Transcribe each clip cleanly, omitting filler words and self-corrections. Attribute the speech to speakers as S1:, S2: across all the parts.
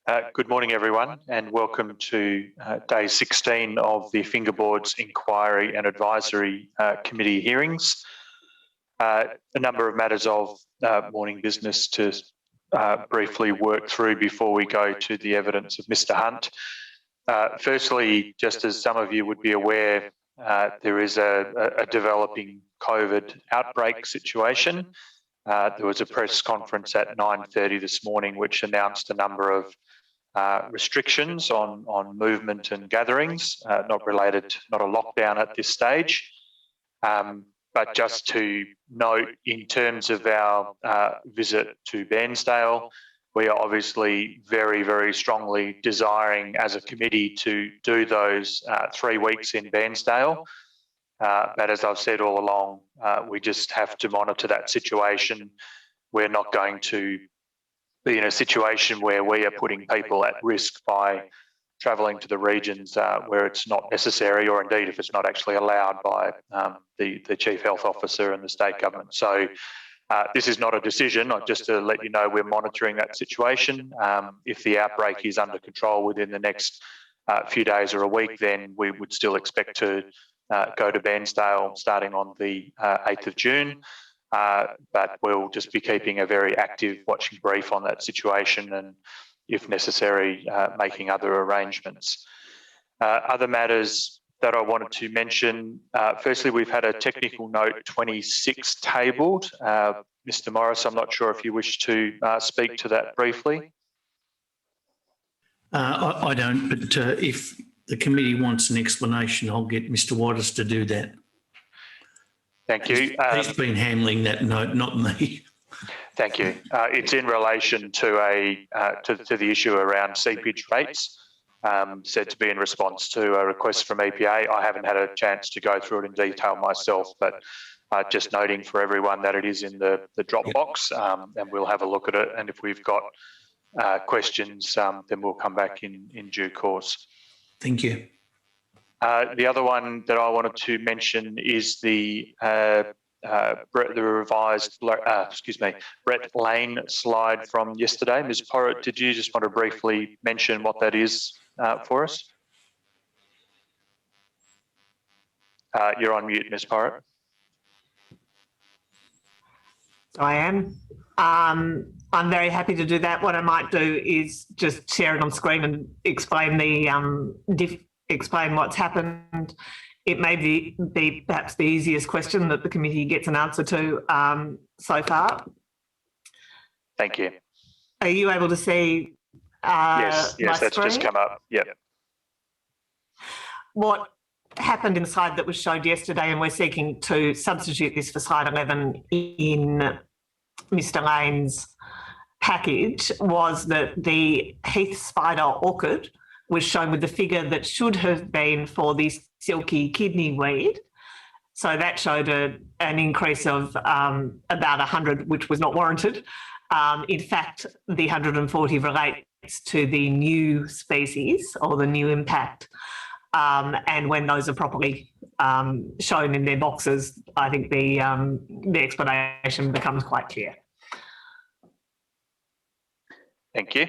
S1: Good morning, everyone, and welcome to day 16 of the Fingerboards Inquiry and Advisory Committee hearings. A number of matters of morning business to briefly work through before we go to the evidence of Mr. Hunt. Firstly, just as some of you would be aware, there is a developing COVID outbreak situation. There was a press conference at 9:30 this morning which announced a number of restrictions on movement and gatherings, not a lockdown at this stage. But just to note, in terms of our visit to Bairnsdale, we are obviously very, very strongly desiring as a committee to do those 3 weeks in Bairnsdale. But as I've said all along, we just have to monitor that situation. We're not going to be in a situation where we are putting people at risk by travelling to the regions where it's not necessary, or indeed if it's not actually allowed by the Chief Health Officer and the state government. So this is not a decision, just to let you know we're monitoring that situation. If the outbreak is under control within the next few days or a week, then we would still expect to go to Bairnsdale starting on the 8th of June. But we'll just be keeping a very active watching brief on that situation and, if necessary, making other arrangements. Other matters that I wanted to mention, firstly, we've had a technical note 26 tabled. Mr. Morris, I'm not sure if you wish to speak to that briefly.
S2: I don't, but if the committee wants an explanation, I'll get Mr. Waters to do that.
S1: Thank you.
S2: He's been handling that note, not me.
S1: Thank you. It's in relation to to the issue around seepage rates, said to be in response to a request from EPA. I haven't had a chance to go through it in detail myself, but just noting for everyone that it is in the Dropbox, and we'll have a look at it. And if we've got questions, then we'll come back in due course.
S2: Thank you.
S1: The other one that I wanted to mention is the revised, Brett Lane slide from yesterday. Ms. Porritt, did you just want to briefly mention what that is for us? You're on mute, Ms. Porritt.
S3: I am. I'm very happy to do that. What I might do is just share it on screen and explain explain what's happened. It may be perhaps the easiest question that the committee gets an answer to so far.
S1: Thank you.
S3: Are you able to see
S1: yes,
S3: my
S1: that's
S3: screen?
S1: Just come up. Yep.
S3: What happened in the slide that was showed yesterday, and we're seeking to substitute this for slide 11 in Mr. Lane's package, was that the Heath spider orchid was shown with the figure that should have been for the silky kidney weed. So that showed an increase of about 100, which was not warranted. In fact, the 140 relates to the new species or the new impact. And when those are properly shown in their boxes, I think the explanation becomes quite clear.
S1: Thank you.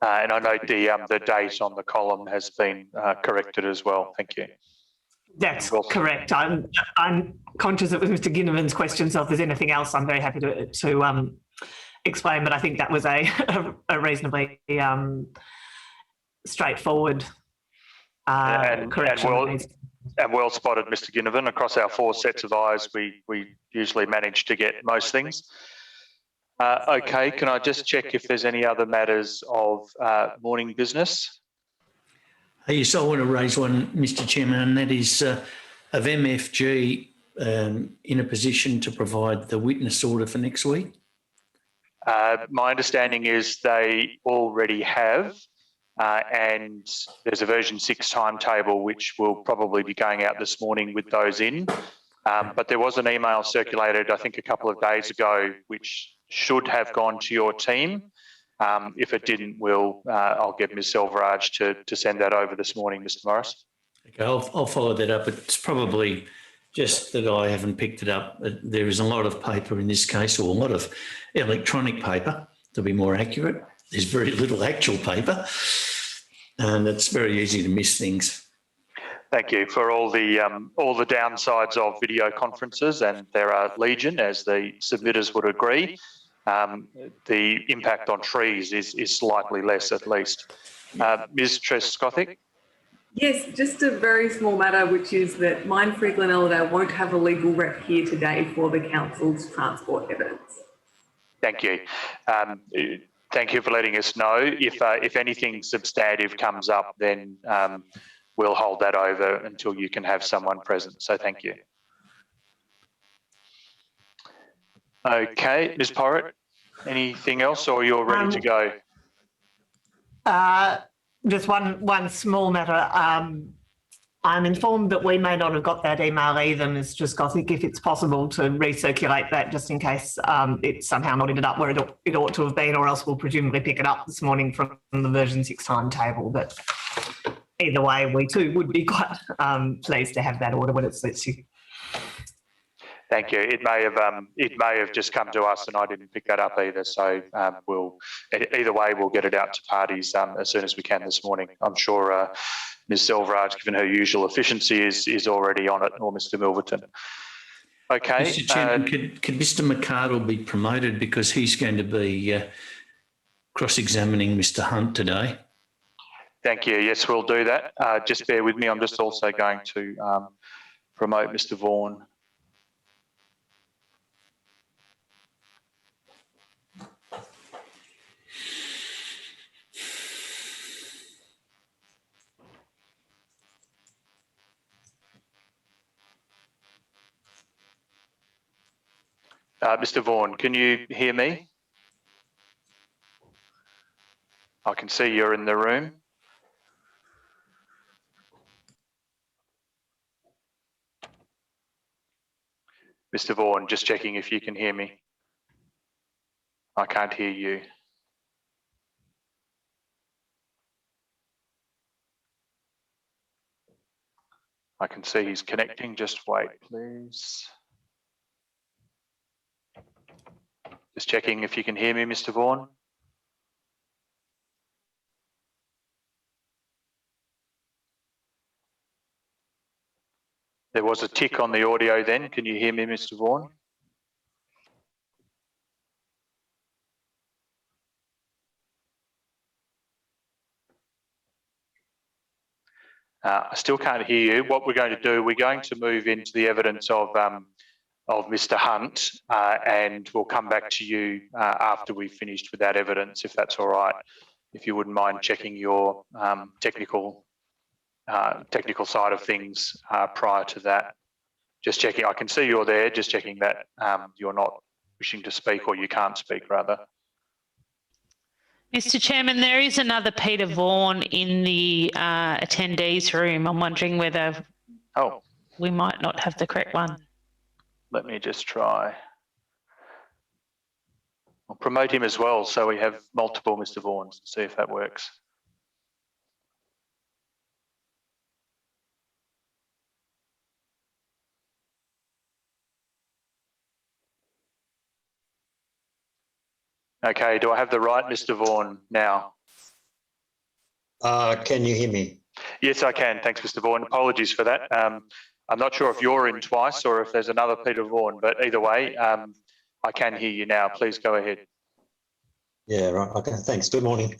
S1: And I note the date on the column has been corrected as well. Thank you.
S3: That's correct. I'm conscious it was Mr. Ginnivan's question, so if there's anything else, I'm very happy to explain, but I think that was a reasonably straightforward correction.
S1: And well spotted, Mr. Ginnivan. Across our 4 sets of eyes, we usually manage to get most things. Okay, can I just check if there's any other matters of morning business?
S2: Yes, I want to raise one, Mr. Chairman, and that is of MFG in a position to provide the witness order for next week?
S1: My understanding is they already have, and there's a version 6 timetable which will probably be going out this morning with those in. But there was an email circulated, I think, a couple of days ago, which should have gone to your team. If it didn't, I'll get Ms. Selvaraj to send that over this morning, Mr. Morris.
S2: Okay, I'll follow that up. It's probably just that I haven't picked it up. There is a lot of paper in this case, or a lot of electronic paper, to be more accurate. there's very little actual paper, and it's very easy to miss things.
S1: Thank you for all the downsides of video conferences, and there are legion, as the submitters would agree. The impact on trees is slightly less, at least. Ms. Trescothick?
S4: Yes, just a very small matter, which is that Mindfree Glenelladale won't have a legal rep here today for the council's transport evidence.
S1: Thank you. Thank you for letting us know. If anything substantive comes up, then we'll hold that over until you can have someone present. So thank you. Okay, Ms. Porritt, anything else, or you're ready to go?
S3: Just one small matter. I'm informed that we may not have got that email either, Ms. Trescothick, if it's possible to recirculate that just in case it's somehow not ended up where it ought to have been, or else we'll presumably pick it up this morning from the version 6 timetable. But either way, we too would be quite pleased to have that order when it suits you.
S1: Thank you. It may have just come to us and I didn't pick that up either. So either way, we'll get it out to parties as soon as we can this morning. I'm sure Ms. Silverage, given her usual efficiency, is already on it, or Mr. Milverton. Okay.
S2: Mr. Chairman, could Mr. McArdle be promoted, because he's going to be cross-examining Mr. Hunt today?
S1: Thank you. Yes, we'll do that. Just bear with me. I'm just also going to promote Mr. Vaughan. Mr. Vaughan, can you hear me? I can see you're in the room. Mr. Vaughan, just checking if you can hear me. I can't hear you. I can see he's connecting. Just wait, please. Just checking if you can hear me, Mr. Vaughan. There was a tick on the audio then. Can you hear me, Mr. Vaughan? I still can't hear you. What we're going to do, we're going to move into the evidence of Mr. Hunt, and we'll come back to you after we've finished with that evidence, if that's all right. If you wouldn't mind checking your technical side of things prior to that. Just checking. I can see you're there. Just checking that you're not wishing to speak, or you can't speak, rather.
S5: Mr. Chairman, there is another Peter Vaughan in the attendees room. I'm wondering whether we might not have the correct one.
S1: Let me just try. I'll promote him as well, so we have multiple Mr. Vaughans, see if that works. Okay, do I have the right Mr. Vaughan now?
S6: Can you hear me?
S1: Yes, I can. Thanks, Mr. Vaughan. Apologies for that. I'm not sure if you're in twice or if there's another Peter Vaughan, but either way, I can hear you now. Please go ahead.
S6: Yeah, right. Okay, thanks. Good morning.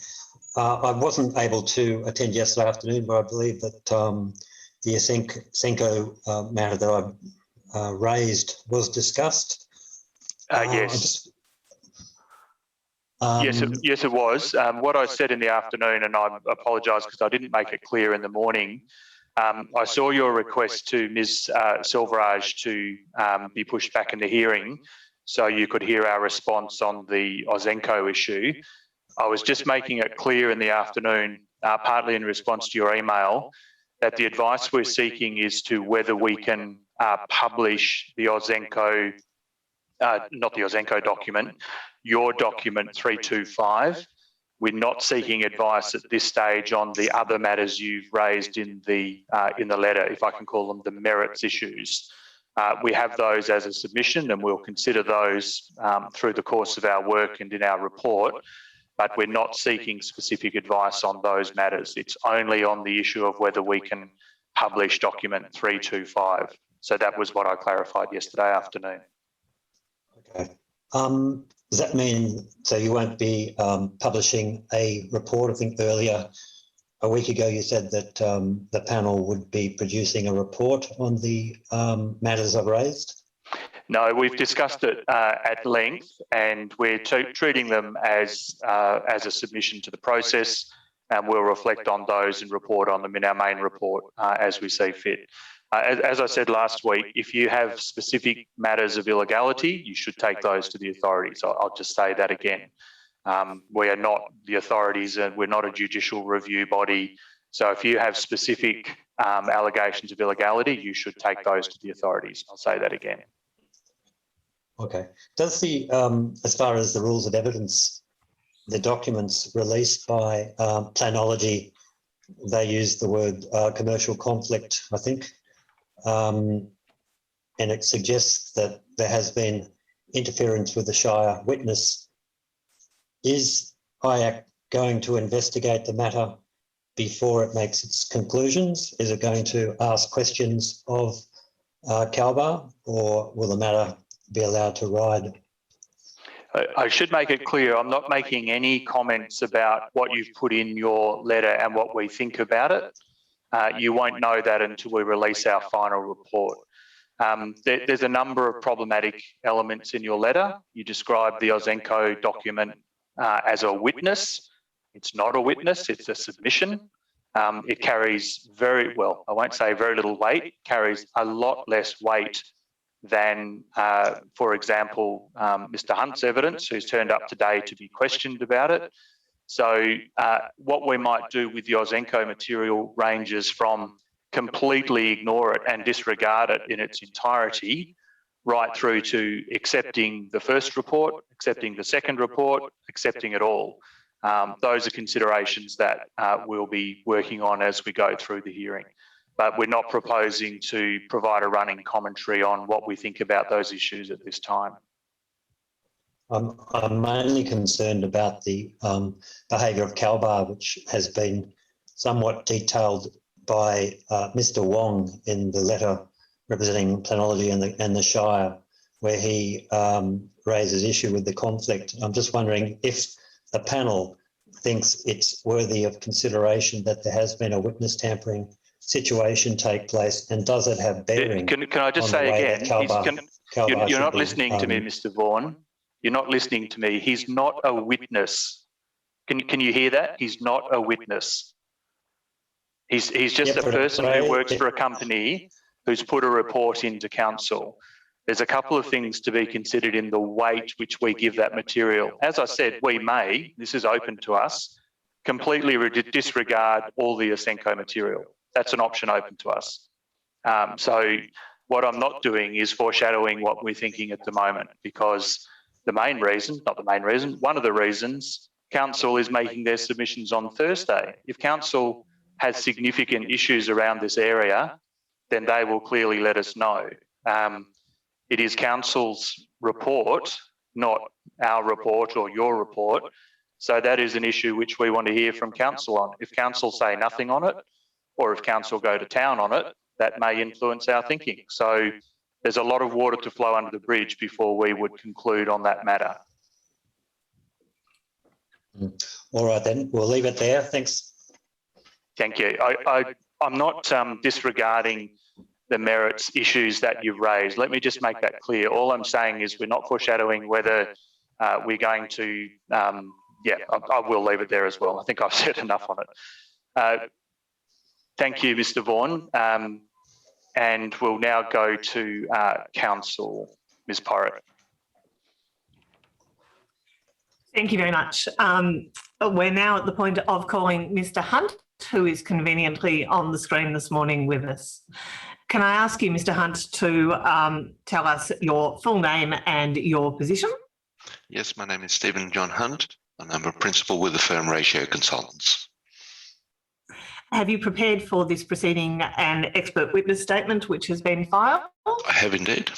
S6: I wasn't able to attend yesterday afternoon, but I believe that the Senko matter that I raised was discussed.
S1: Yes. Yes, it was. What I said in the afternoon, and I apologise because I didn't make it clear in the morning, I saw your request to Ms. Silverage to be pushed back in the hearing so you could hear our response on the Ausenco issue. I was just making it clear in the afternoon, partly in response to your email, that the advice we're seeking is to whether we can publish the Ausenco, not the Ausenco document, your document 325. We're not seeking advice at this stage on the other matters you've raised in the letter, if I can call them the merits issues. We have those as a submission, and we'll consider those through the course of our work and in our report. but we're not seeking specific advice on those matters. It's only on the issue of whether we can publish document 325. So that was what I clarified yesterday afternoon.
S6: Okay. Does that mean, so you won't be publishing a report? I think earlier, a week ago, you said that the panel would be producing a report on the matters I've raised?
S1: No, we've discussed it at length, and we're treating them as a submission to the process, and we'll reflect on those and report on them in our main report as we see fit. As I said last week, if you have specific matters of illegality, you should take those to the authorities. I'll just say that again. We are not the authorities, and we're not a judicial review body. So if you have specific allegations of illegality, you should take those to the authorities. I'll say that again.
S6: Okay. Does the, as far as the rules of evidence, the documents released by Planology, they use the word commercial conflict, I think, and it suggests that there has been interference with the Shire witness. Is IAC going to investigate the matter before it makes its conclusions? Is it going to ask questions of Calbar, or will the matter be allowed to ride?
S1: I should make it clear, I'm not making any comments about what you've put in your letter and what we think about it. You won't know that until we release our final report. There's a number of problematic elements in your letter. You describe the Ausenco document as a witness. It's not a witness, it's a submission. It carries very, well, I won't say very little weight, carries a lot less weight than, for example, Mr. Hunt's evidence, who's turned up today to be questioned about it. So what we might do with the Ausenco material ranges from completely ignore it and disregard it in its entirety, right through to accepting the first report, accepting the second report, accepting it all. Those are considerations that we'll be working on as we go through the hearing. But we're not proposing to provide a running commentary on what we think about those issues at this time.
S6: I'm mainly concerned about the behaviour of Calbar, which has been somewhat detailed by Mr. Wong in the letter representing Planology and the Shire, where he raises issue with the conflict. I'm just wondering if the panel thinks it's worthy of consideration that there has been a witness tampering situation take place, and does it have bearing?
S1: Can I just say again, you're not listening to me, Mr. Vaughan. You're not listening to me. He's not a witness. Can you hear that? He's not a witness. He's just a person who works for a company who's put a report into council. There's a couple of things to be considered in the weight which we give that material. As I said, we may, this is open to us, completely disregard all the Ausenco material. That's an option open to us. So what I'm not doing is foreshadowing what we're thinking at the moment, because the main reason, not the main reason, one of the reasons, council is making their submissions on Thursday. If council has significant issues around this area, then they will clearly let us know. It is council's report, not our report or your report. So that is an issue which we want to hear from council on. If council say nothing on it, or if council go to town on it, that may influence our thinking. So there's a lot of water to flow under the bridge before we would conclude on that matter.
S6: All right, then, we'll leave it there. Thanks.
S1: Thank you. I'm not disregarding the merits issues that you've raised. Let me just make that clear. All I'm saying is we're not foreshadowing whether we're going to, I will leave it there as well. I think I've said enough on it. Thank you, Mr. Vaughan. And we'll now go to council, Ms. Porritt.
S3: Thank you very much. We're now at the point of calling Mr. Hunt, who is conveniently on the screen this morning with us. Can I ask you, Mr. Hunt, to tell us your full name and your position?
S7: Yes, my name is Stephen John Hunt, and I'm a principal with the firm Ratio Consultants.
S3: Have you prepared for this proceeding an expert witness statement which has been filed?
S7: I have indeed.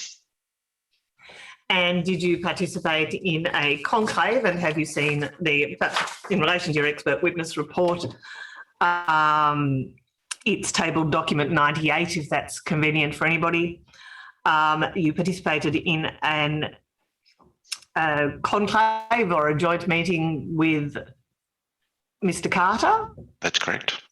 S3: And did you participate in a conclave, and have you seen in relation to your expert witness report, it's tabled document 98, if that's convenient for anybody. You participated in a conclave or a joint meeting with Mr. Carter?
S7: That's correct.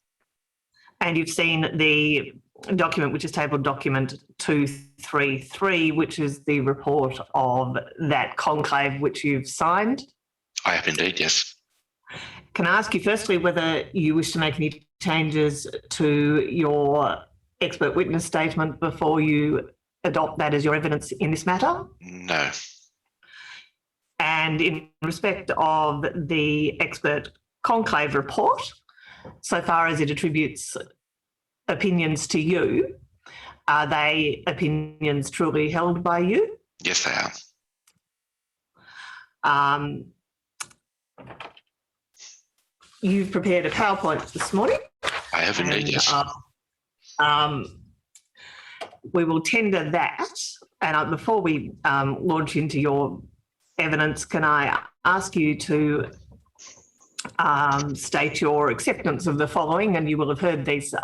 S3: And you've seen the document which is tabled document 233, which is the report of that conclave which you've signed?
S7: I have indeed, yes.
S3: Can I ask you firstly whether you wish to make any changes to your expert witness statement before you adopt that as your evidence in this matter?
S7: No.
S3: And in respect of the expert conclave report, so far as it attributes opinions to you, are they opinions truly held by you?
S7: Yes, they are.
S3: You've prepared a PowerPoint this morning.
S7: I have indeed, yes.
S3: We will tender that. And before we launch into your evidence, can I ask you to state your acceptance of the following? And you will have heard these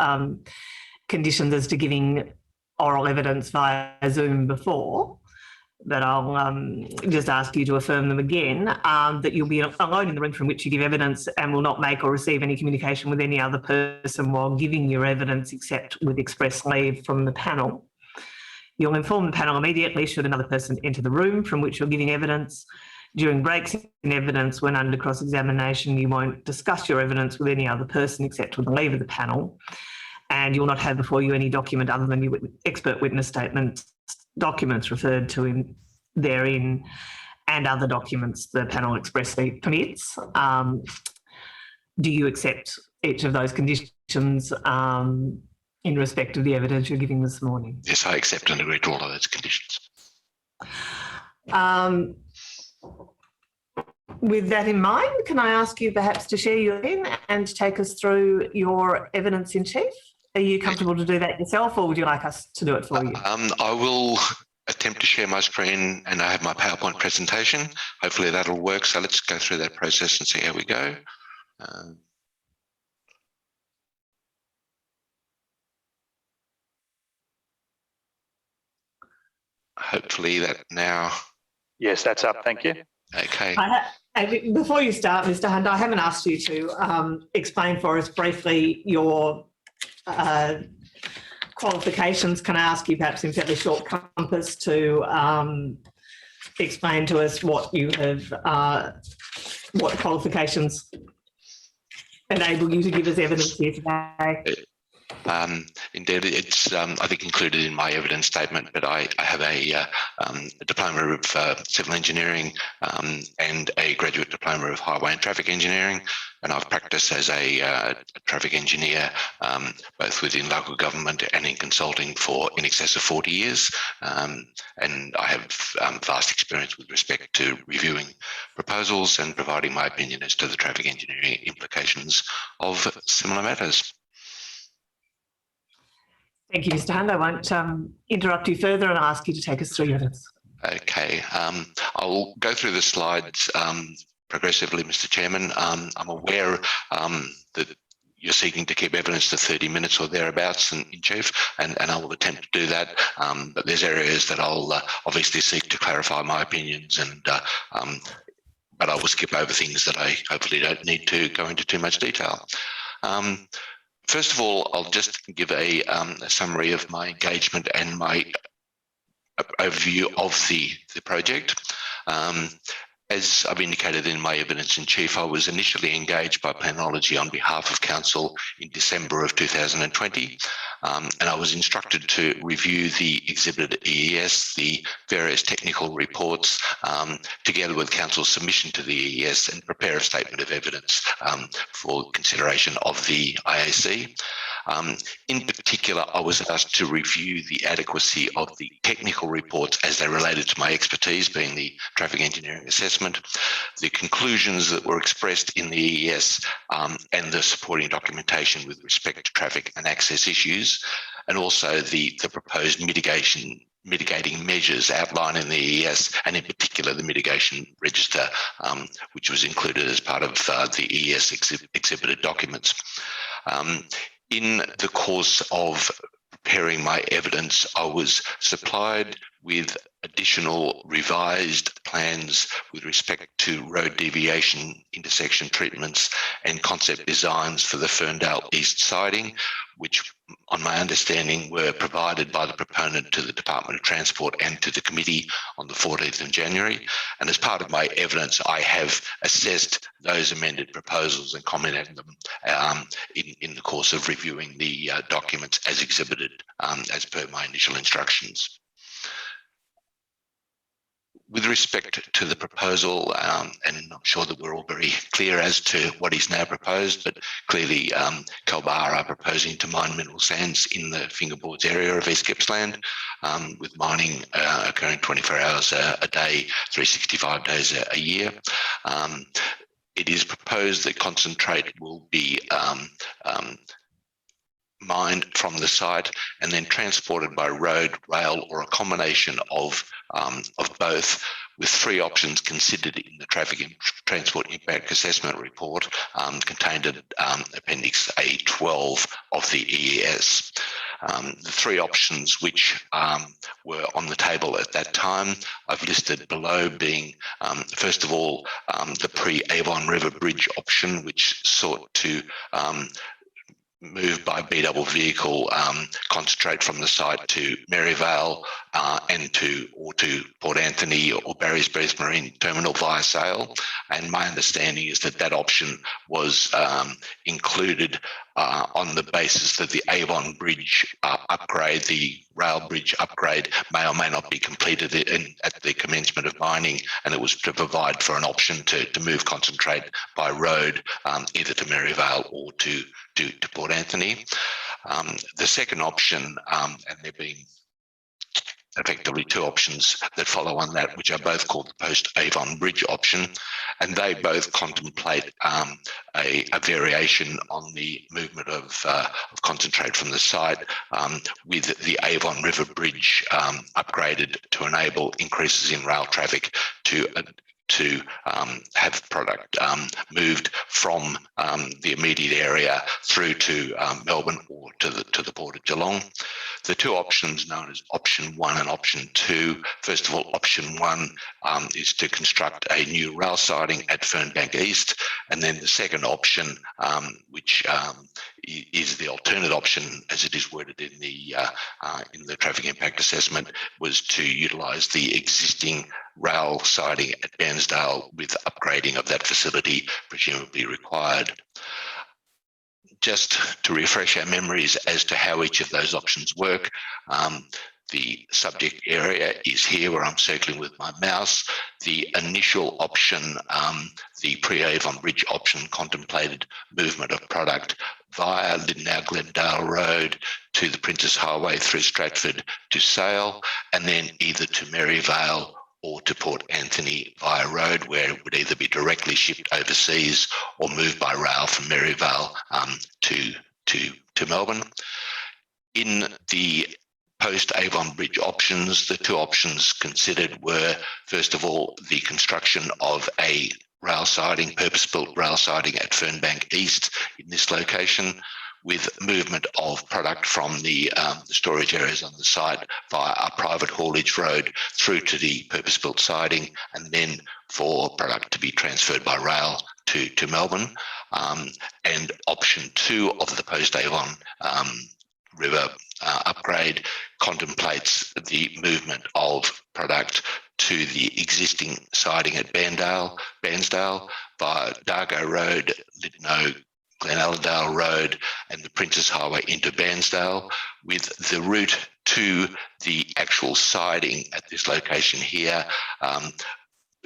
S3: conditions as to giving oral evidence via Zoom before, but I'll just ask you to affirm them again, that you'll be alone in the room from which you give evidence and will not make or receive any communication with any other person while giving your evidence except with express leave from the panel. You'll inform the panel immediately should another person enter the room from which you're giving evidence. During breaks in evidence, when under cross-examination, you won't discuss your evidence with any other person except with the leave of the panel. And you'll not have before you any document other than your expert witness statement, documents referred to in therein, and other documents the panel expressly permits. Do you accept each of those conditions in respect of the evidence you're giving this morning?
S7: Yes, I accept and agree to all of those conditions.
S3: With that in mind, can I ask you perhaps to share your screen and take us through your evidence in chief? Are you comfortable to do that yourself, or would you like us to do it for you?
S7: I will attempt to share my screen, and I have my PowerPoint presentation. Hopefully that'll work. So let's go through that process and see how we go. Hopefully that now.
S1: Yes, that's up. Thank you.
S7: Okay.
S3: Before you start, Mr. Hunt, I haven't asked you to explain for us briefly your qualifications. Can I ask you perhaps in fairly short compass to explain to us what you have, what qualifications enable you to give us evidence here today?
S7: Indeed, it's I think included in my evidence statement, but I have a diploma of civil engineering and a graduate diploma of highway and traffic engineering, and I've practiced as a traffic engineer both within local government and in consulting for in excess of 40 years, and I have vast experience with respect to reviewing proposals and providing my opinion as to the traffic engineering implications of similar matters.
S3: Thank you, Mr. Hunt. I won't interrupt you further and ask you to take us through your evidence.
S7: Okay. I'll go through the slides progressively, Mr. Chairman. I'm aware that you're seeking to keep evidence to 30 minutes or thereabouts in chief, and I will attempt to do that. But there's areas that I'll obviously seek to clarify my opinions, and but I will skip over things that I hopefully don't need to go into too much detail. First of all, I'll just give a summary of my engagement and my overview of the project. As I've indicated in my evidence in chief, I was initially engaged by Planology on behalf of Council in December of 2020, and I was instructed to review the exhibited EES, the various technical reports, together with Council's submission to the EES, and prepare a statement of evidence for consideration of the IAC. In particular, I was asked to review the adequacy of the technical reports as they related to my expertise, being the traffic engineering assessment, the conclusions that were expressed in the EES, and the supporting documentation with respect to traffic and access issues, and also the proposed mitigation mitigating measures outlined in the EES, and in particular the mitigation register, which was included as part of the EES exhibited documents. In the course of preparing my evidence, I was supplied with additional revised plans with respect to road deviation, intersection treatments and concept designs for the Ferndale East siding, which on my understanding were provided by the proponent to the Department of Transport and to the committee on the 14th of January. And as part of my evidence, I have assessed those amended proposals and commented on them in the course of reviewing the documents as exhibited as per my initial instructions. With respect to the proposal, and I'm sure that we're all very clear as to what is now proposed, but clearly Kalbar are proposing to mine mineral sands in the Fingerboards area of East Gippsland, with mining occurring 24 hours a day, 365 days a year. It is proposed that concentrate will be mined from the site and then transported by road, rail, or a combination of both, with three options considered in the Traffic and Transport Impact Assessment Report contained in Appendix A12 of the EES. The three options which were on the table at that time, I've listed below, being first of all the pre-Avon River Bridge option, which sought to move by B-double vehicle concentrate from the site to Maryvale and to Port Anthony or Barry's Breeze Marine Terminal via sail. And my understanding is that that option was included on the basis that the Avon Bridge upgrade, the rail bridge upgrade, may or may not be completed at the commencement of mining, and it was to provide for an option to move concentrate by road either to Maryvale or to Port Anthony. The second option, and there being effectively two options that follow on that, which are both called the post-Avon Bridge option, and they both contemplate a variation on the movement of concentrate from the site, with the Avon River Bridge upgraded to enable increases in rail traffic to have product moved from the immediate area through to Melbourne or to the Port of Geelong. The two options known as option 1 and option 2. First of all, option 1 is to construct a new rail siding at Fernbank East, and then the second option, which is the alternate option as it is worded in the traffic impact assessment, was to utilise the existing rail siding at Bairnsdale with upgrading of that facility presumably required. Just to refresh our memories as to how each of those options work, the subject area is here where I'm circling with my mouse. The initial option, the pre-Avon Bridge option, contemplated movement of product via Liddenow Glendale Road to the Princess Highway through Stratford to Sale, and then either to Maryvale or to Port Anthony via road, where it would either be directly shipped overseas or moved by rail from Maryvale to Melbourne. In the post-Avon Bridge options, the two options considered were, first of all, the construction of a rail siding, purpose-built rail siding at Fernbank East in this location, with movement of product from the storage areas on the site via a private haulage road through to the purpose-built siding, and then for product to be transferred by rail to Melbourne. And option 2 of the post-Avon River upgrade contemplates the movement of product to the existing siding at Bairnsdale via Dargo Road, Liddenow Glenalladale Road and the Princess Highway into Bairnsdale, with the route to the actual siding at this location here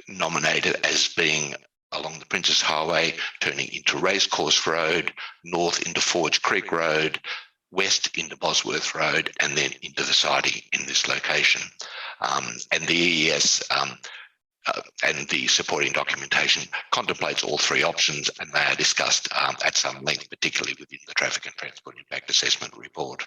S7: nominated as being along the Princess Highway, turning into Racecourse Road, north into Forge Creek Road, west into Bosworth Road, and then into the siding in this location. And the EES and the supporting documentation contemplates all three options, and they are discussed at some length, particularly within the Traffic and Transport Impact Assessment Report.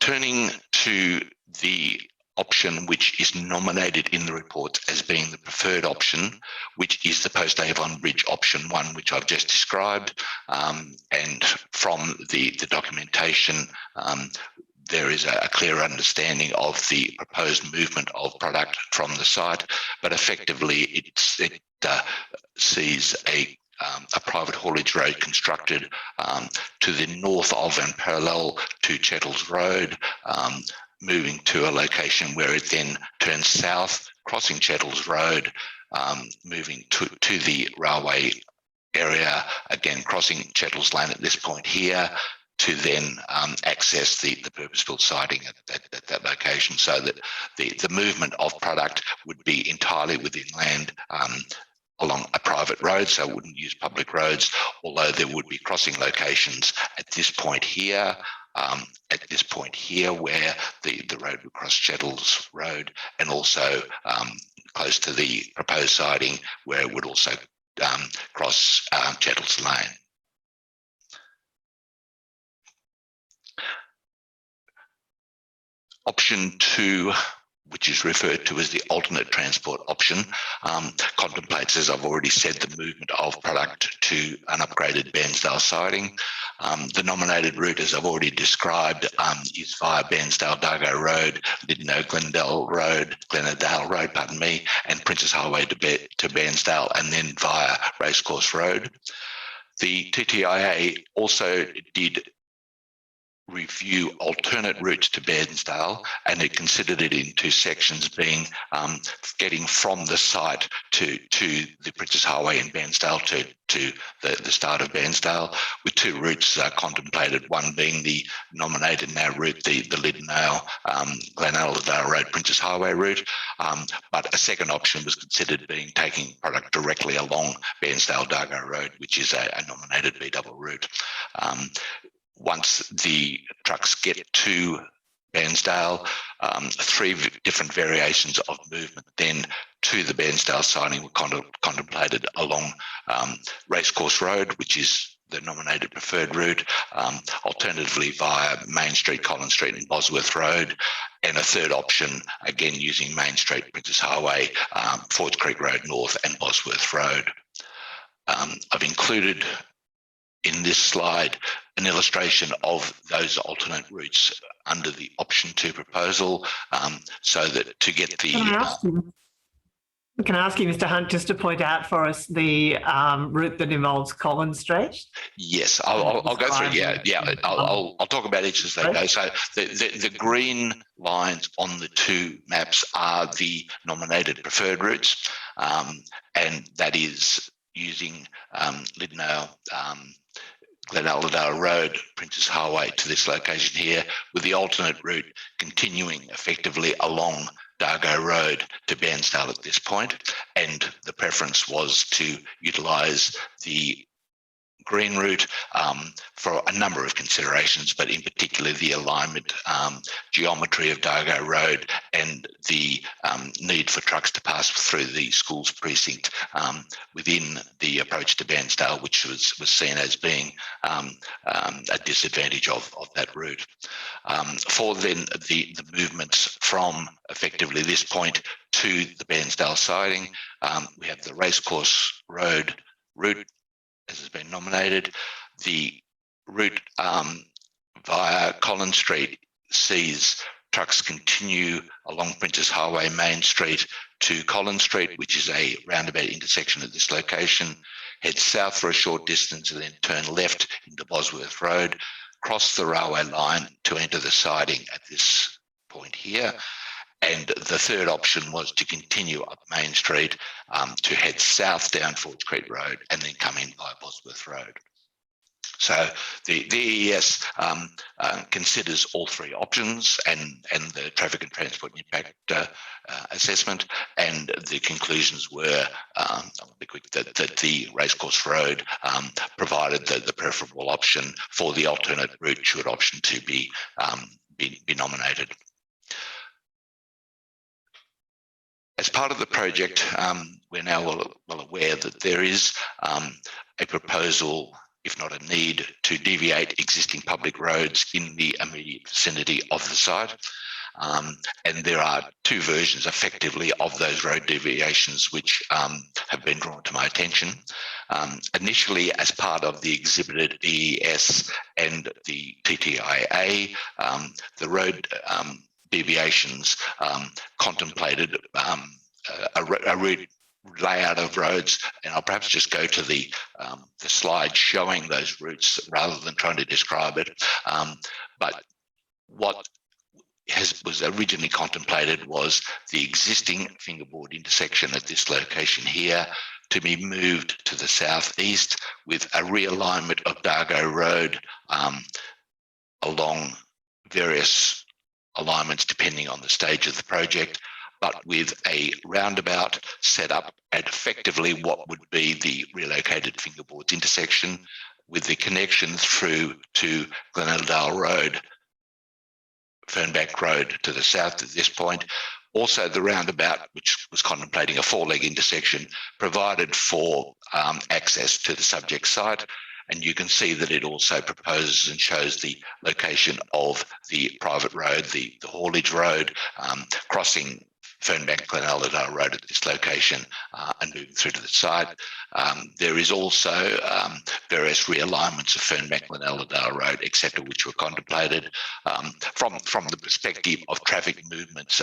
S7: Turning to the option which is nominated in the report as being the preferred option, which is the Post Avon Bridge option 1, which I've just described. And from the documentation, there is a clear understanding of the proposed movement of product from the site, but effectively it sees a private haulage road constructed to the north of and parallel to Chettles Road, moving to a location where it then turns south, crossing Chettles Road, moving to the railway area, again crossing Chettles Lane at this point here, to then access the purpose-built siding at that location, so that the movement of product would be entirely within land along a private road, so it wouldn't use public roads, although there would be crossing locations at this point here, where the road would cross Chettles Road, and also close to the proposed siding where it would also cross Chettles Lane. Option 2, which is referred to as the alternate transport option, contemplates, as I've already said, the movement of product to an upgraded Bairnsdale siding. The nominated route, as I've already described, is via Bairnsdale-Dargo Road, Lydno Glendale Road, Glenadale Road, and Princess Highway to Bairnsdale, and then via Racecourse Road. The TTIA also did review alternate routes to Bairnsdale, and it considered it in 2 sections, being getting from the site to the Princess Highway in Bairnsdale to the start of Bairnsdale, with 2 routes contemplated, one being the nominated now route, the Lydno Glenaldale Road Princess Highway route, but a second option was considered being taking product directly along Bairnsdale-Dargo Road, which is a nominated B-double route. Once the trucks get to Bairnsdale, 3 different variations of movement then to the Bairnsdale siding were contemplated along Racecourse Road, which is the nominated preferred route, alternatively via Main Street, Collins Street and Bosworth Road, and a third option, again using Main Street, Princess Highway, Fords Creek Road North and Bosworth Road. I've included in this slide an illustration of those alternate routes under the option 2 proposal, so that to get the...
S3: Can I ask you, Mr. Hunt, just to point out for us the route that involves Collins Street?
S7: Yes, I'll go through. Yeah. I'll talk about each as they go. So the green lines on the 2 maps are the nominated preferred routes, and that is using Lydno Glenaldale Road, Princess Highway to this location here, with the alternate route continuing effectively along Dargo Road to Bairnsdale at this point. And the preference was to utilise the green route for a number of considerations, but in particular the alignment, geometry of Dargo Road, and the need for trucks to pass through the school's precinct within the approach to Bairnsdale, which was seen as being a disadvantage of that route. For then the movements from effectively this point to the Bairnsdale siding, we have the Racecourse Road route as has been nominated. The route via Collins Street sees trucks continue along Princess Highway Main Street to Collins Street, which is a roundabout intersection at this location, head south for a short distance and then turn left into Bosworth Road, cross the railway line to enter the siding at this point here. And the third option was to continue up Main Street to head south down Fords Creek Road and then come in by Bosworth Road. So the EES considers all 3 options and the traffic and transport impact assessment, and the conclusions were that the Racecourse Road provided the preferable option for the alternate route should option 2 be nominated. As part of the project, we're now well aware that there is a proposal if not a need, to deviate existing public roads in the immediate vicinity of the site. And there are two versions effectively of those road deviations which have been drawn to my attention. Initially, as part of the exhibited EES and the TTIA, the road deviations contemplated a route layout of roads, and I'll perhaps just go to the slide showing those routes rather than trying to describe it. But what was originally contemplated was the existing fingerboard intersection at this location here to be moved to the southeast with a realignment of Dargo Road along various alignments depending on the stage of the project, but with a roundabout set up at effectively what would be the relocated Fingerboards intersection, with the connection through to Glenelgdale Road, Fernbank Road to the south at this point. Also, the roundabout, which was contemplating a four-leg intersection, provided for access to the subject site. And you can see that it also proposes and shows the location of the private road, the haulage road, crossing Fernbank Glenelgdale Road at this location and moving through to the site. There is also various realignments of Fernbank Glenelgdale Road, etc., which were contemplated. From the perspective of traffic movements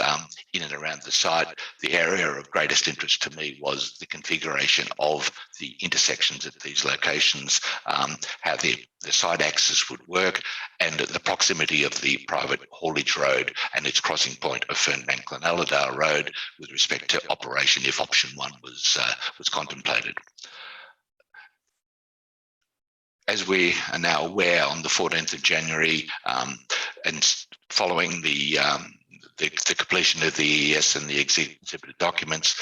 S7: in and around the site, the area of greatest interest to me was the configuration of the intersections at these locations, how the site access would work, and the proximity of the private haulage road and its crossing point of Fernbank Glenelgdale Road with respect to operation if option one was contemplated. As we are now aware, on the 14th of January, and following the completion of the EES and the exhibited documents,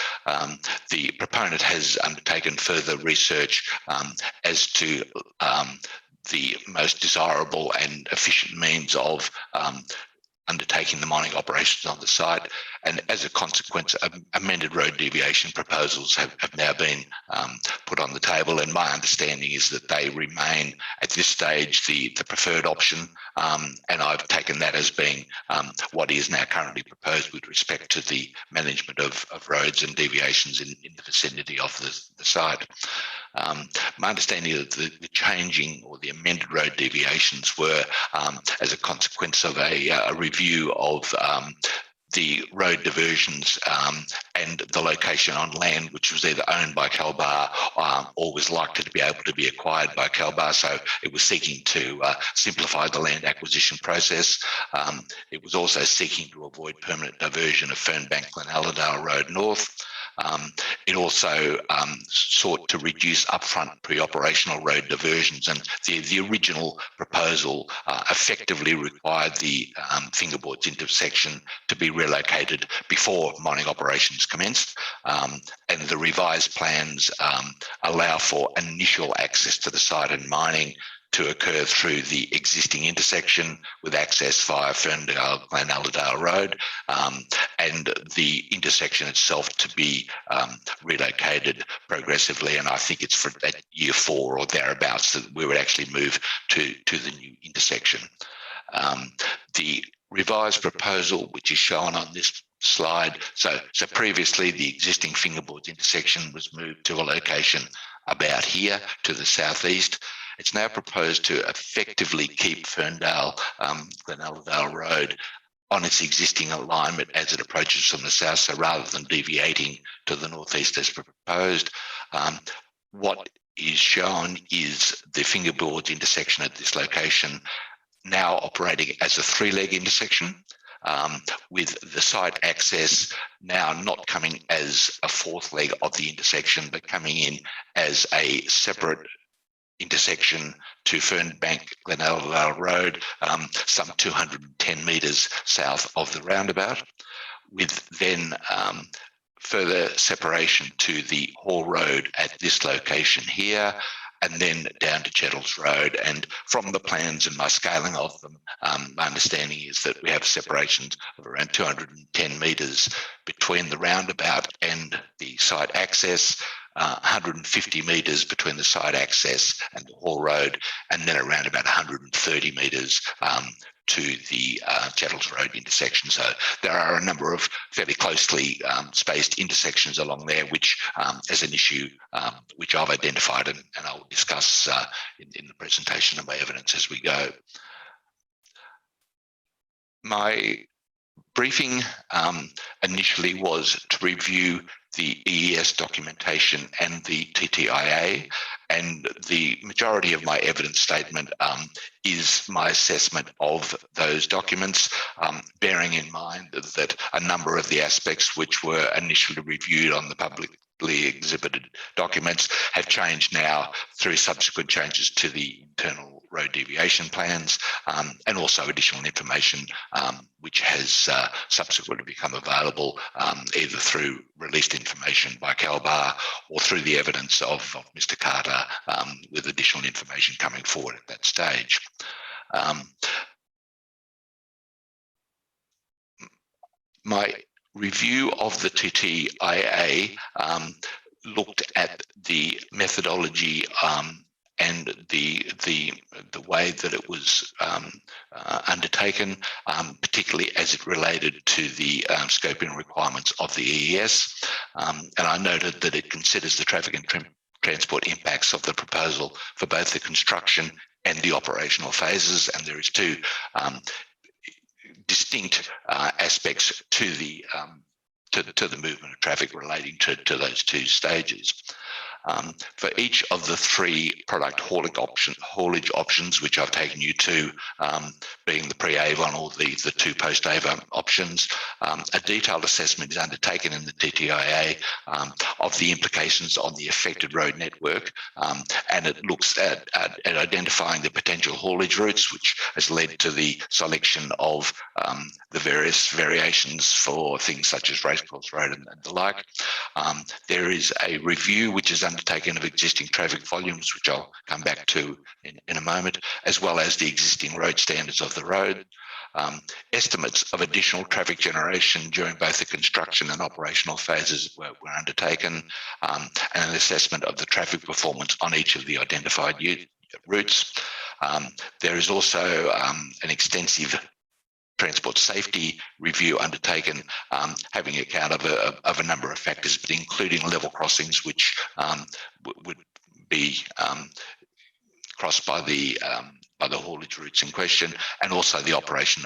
S7: the proponent has undertaken further research as to the most desirable and efficient means of undertaking the mining operations on the site. And as a consequence, amended road deviation proposals have now been put on the table. And my understanding is that they remain at this stage the preferred option. And I've taken that as being what is now currently proposed with respect to the management of roads and deviations in the vicinity of the site. My understanding is that the changing or the amended road deviations were as a consequence of a review of the road diversions and the location on land which was either owned by Calbar or was likely to be able to be acquired by Calbar. So it was seeking to simplify the land acquisition process. It was also seeking to avoid permanent diversion of Fernbank Glenelgdale Road North. It also sought to reduce upfront pre-operational road diversions, and the original proposal effectively required the Fingerboards intersection to be relocated before mining operations commenced, and the revised plans allow for initial access to the site and mining to occur through the existing intersection with access via Ferndale Glenelgdale Road, and the intersection itself to be relocated progressively. And I think it's for that year 4 or thereabouts that we would actually move to the new intersection. The revised proposal, which is shown on this slide, so previously the existing Fingerboards intersection was moved to a location about here to the southeast. It's now proposed to effectively keep Ferndale Glenelgdale Road on its existing alignment as it approaches from the south, so rather than deviating to the northeast as proposed. What is shown is the Fingerboards intersection at this location now operating as a 3-leg intersection, with the site access now not coming as a 4th leg of the intersection, but coming in as a separate intersection to Fernbank Glenelgdale Road, some 210 metres south of the roundabout, with then further separation to the Hall Road at this location here, and then down to Chettles Road. And from the plans and my scaling of them, my understanding is that we have separations of around 210 metres between the roundabout and the site access, 150 metres between the side access and the Hall Road, and then around about 130 metres to the Chattels Road intersection. So there are a number of fairly closely spaced intersections along there, which as an issue which I've identified, and I'll discuss in the presentation of my evidence as we go. My briefing initially was to review the EES documentation and the TTIA, and the majority of my evidence statement is my assessment of those documents, bearing in mind that a number of the aspects which were initially reviewed on the publicly exhibited documents have changed now through subsequent changes to the internal road deviation plans, and also additional information which has subsequently become available either through released information by CalBar or through the evidence of Mr. Carter, with additional information coming forward at that stage. My review of the TTIA looked at the methodology and the way that it was undertaken, particularly as it related to the scoping requirements of the EES. And I noted that it considers the traffic and transport impacts of the proposal for both the construction and the operational phases, and there is two distinct aspects to the movement of traffic relating to those two stages. For each of the three product haulage options, which I've taken you to, being the pre-Avon or the two post-Avon options, a detailed assessment is undertaken in the TTIA of the implications on the affected road network, and it looks at identifying the potential haulage routes, which has led to the selection of the various variations for things such as Racecourse Road and the like. There is a review which is undertaken of existing traffic volumes, which I'll come back to in a moment, as well as the existing road standards of the road. Estimates of additional traffic generation during both the construction and operational phases were undertaken, and an assessment of the traffic performance on each of the identified routes. There is also an extensive transport safety review undertaken, having account of a number of factors, but including level crossings, which would be crossed by the haulage routes in question, and also the operation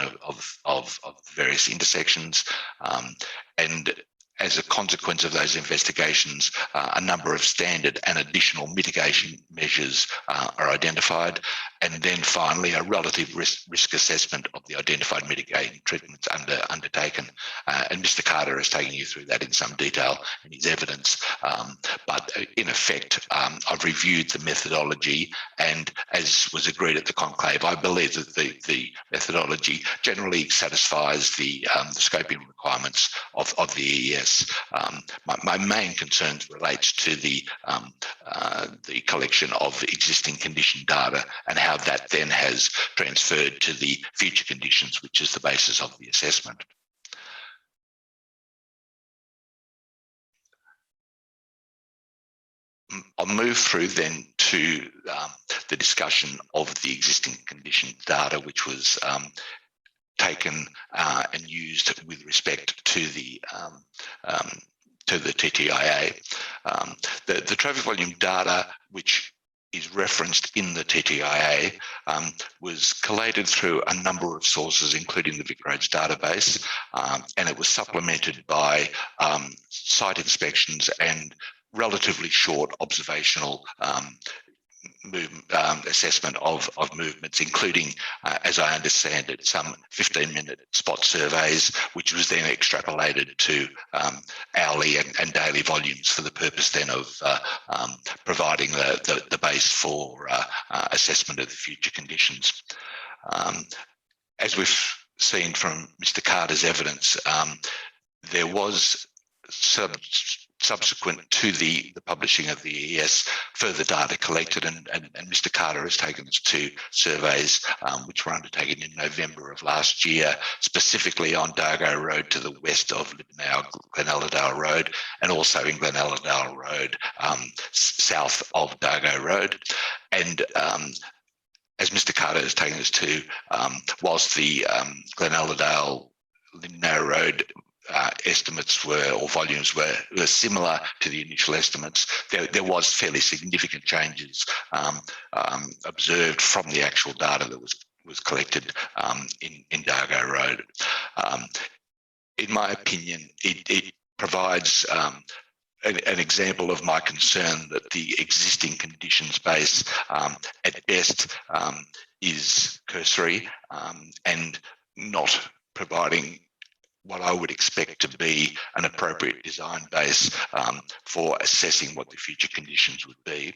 S7: of various intersections. And as a consequence of those investigations, a number of standard and additional mitigation measures are identified. And then finally, a relative risk assessment of the identified mitigating treatments undertaken. And Mr. Carter has taken you through that in some detail in his evidence. But in effect, I've reviewed the methodology, and as was agreed at the conclave, I believe that the methodology generally satisfies the scoping requirements of the EES. My main concerns relates to the collection of existing condition data and how that then has transferred to the future conditions, which is the basis of the assessment. I'll move through then to the discussion of the existing condition data, which was taken and used with respect to the TTIA. The traffic volume data, which is referenced in the TTIA, was collated through a number of sources, including the VicRoads database, and it was supplemented by site inspections and relatively short observational assessment of movements, including, as I understand it, some 15-minute spot surveys, which was then extrapolated to hourly and daily volumes for the purpose then of providing the base for assessment of the future conditions. As we've seen from Mr. Carter's evidence, there was subsequent to the publishing of the ES, further data collected, and Mr. Carter has taken us to surveys which were undertaken in November of last year, specifically on Dargo Road to the west of now Glenelladale Road, and also in Glenelladale Road south of Dargo Road. And as Mr. Carter has taken us to, whilst the Glenelladale Lindnau Road estimates or volumes were similar to the initial estimates, there was fairly significant changes observed from the actual data that was collected in Dargo Road. In my opinion, it provides an example of my concern that the existing conditions base at best is cursory and not providing what I would expect to be an appropriate design base for assessing what the future conditions would be.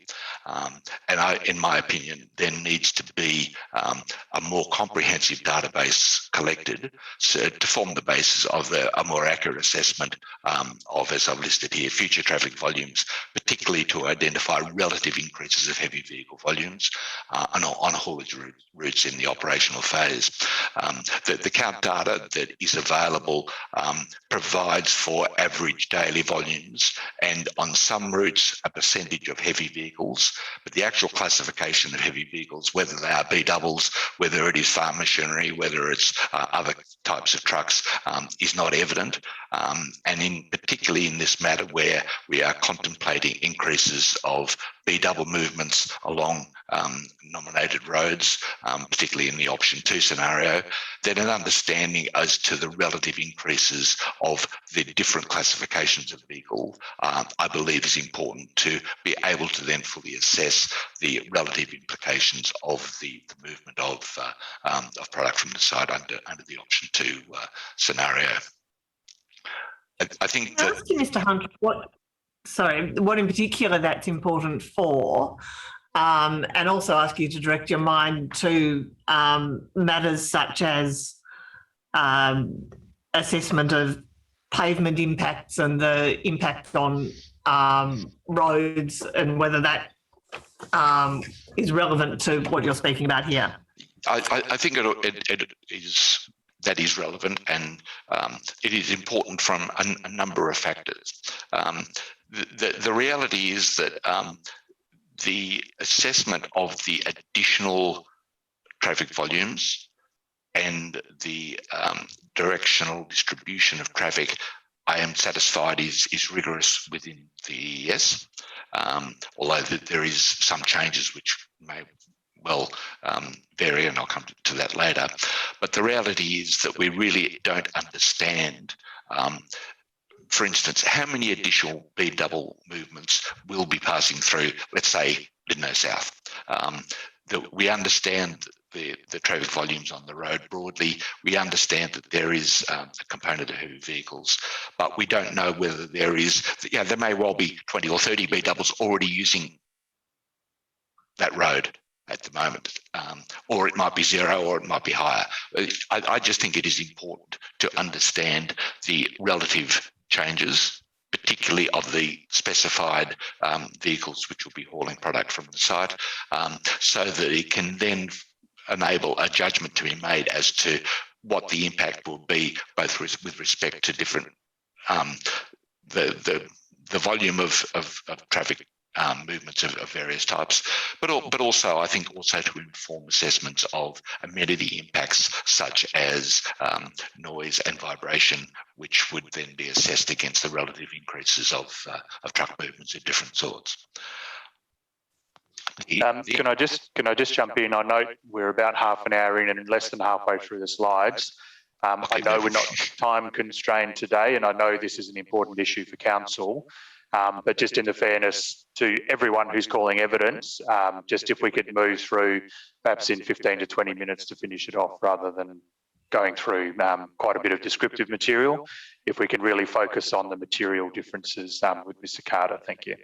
S7: In my opinion, there needs to be a more comprehensive database collected to form the basis of a more accurate assessment of, as I've listed here, future traffic volumes, particularly to identify relative increases of heavy vehicle volumes on haulage routes in the operational phase. The count data that is available provides for average daily volumes and on some routes a percentage of heavy vehicles, but the actual classification of heavy vehicles, whether they are B doubles, whether it is farm machinery, whether it's other types of trucks, is not evident. And particularly in this matter where we are contemplating increases of B double movements along nominated roads, particularly in the option 2 scenario, then an understanding as to the relative increases of the different classifications of vehicle, I believe is important to be able to then fully assess the relative implications of the movement of product from the site under the option 2 scenario. I think
S3: Can I
S7: that,
S3: ask you, Mr. Hunt, what in particular that's important for, and also ask you to direct your mind to matters such as assessment of pavement impacts and the impact on roads, and whether that is relevant to what you're speaking about here.
S7: I think that is relevant, and it is important from a number of factors. The reality is that the assessment of the additional traffic volumes and the directional distribution of traffic, I am satisfied is rigorous within the ES, although there is some changes which may well vary, and I'll come to that later. But the reality is that we really don't understand, for instance, how many additional B double movements will be passing through, let's say, Lindnau South. We understand the traffic volumes on the road broadly. We understand that there is a component of heavy vehicles, but we don't know whether there is, there may well be 20 or 30 B doubles already using that road at the moment, or it might be zero, or it might be higher. I just think it is important to understand the relative changes, particularly of the specified vehicles which will be hauling product from the site, so that it can then enable a judgment to be made as to what the impact will be, both with respect to different the volume of traffic movements of various types, but also I think also to inform assessments of amenity impacts such as noise and vibration, which would then be assessed against the relative increases of truck movements of different sorts.
S1: Can I just jump in? I know we're about half an hour in and less than halfway through the slides. I know we're not time constrained today, and I know this is an important issue for council. But just in the fairness to everyone who's calling evidence, just if we could move through perhaps in 15 to 20 minutes to finish it off, rather than going through quite a bit of descriptive material, if we can really focus on the material differences with Mr. Carter. Thank you.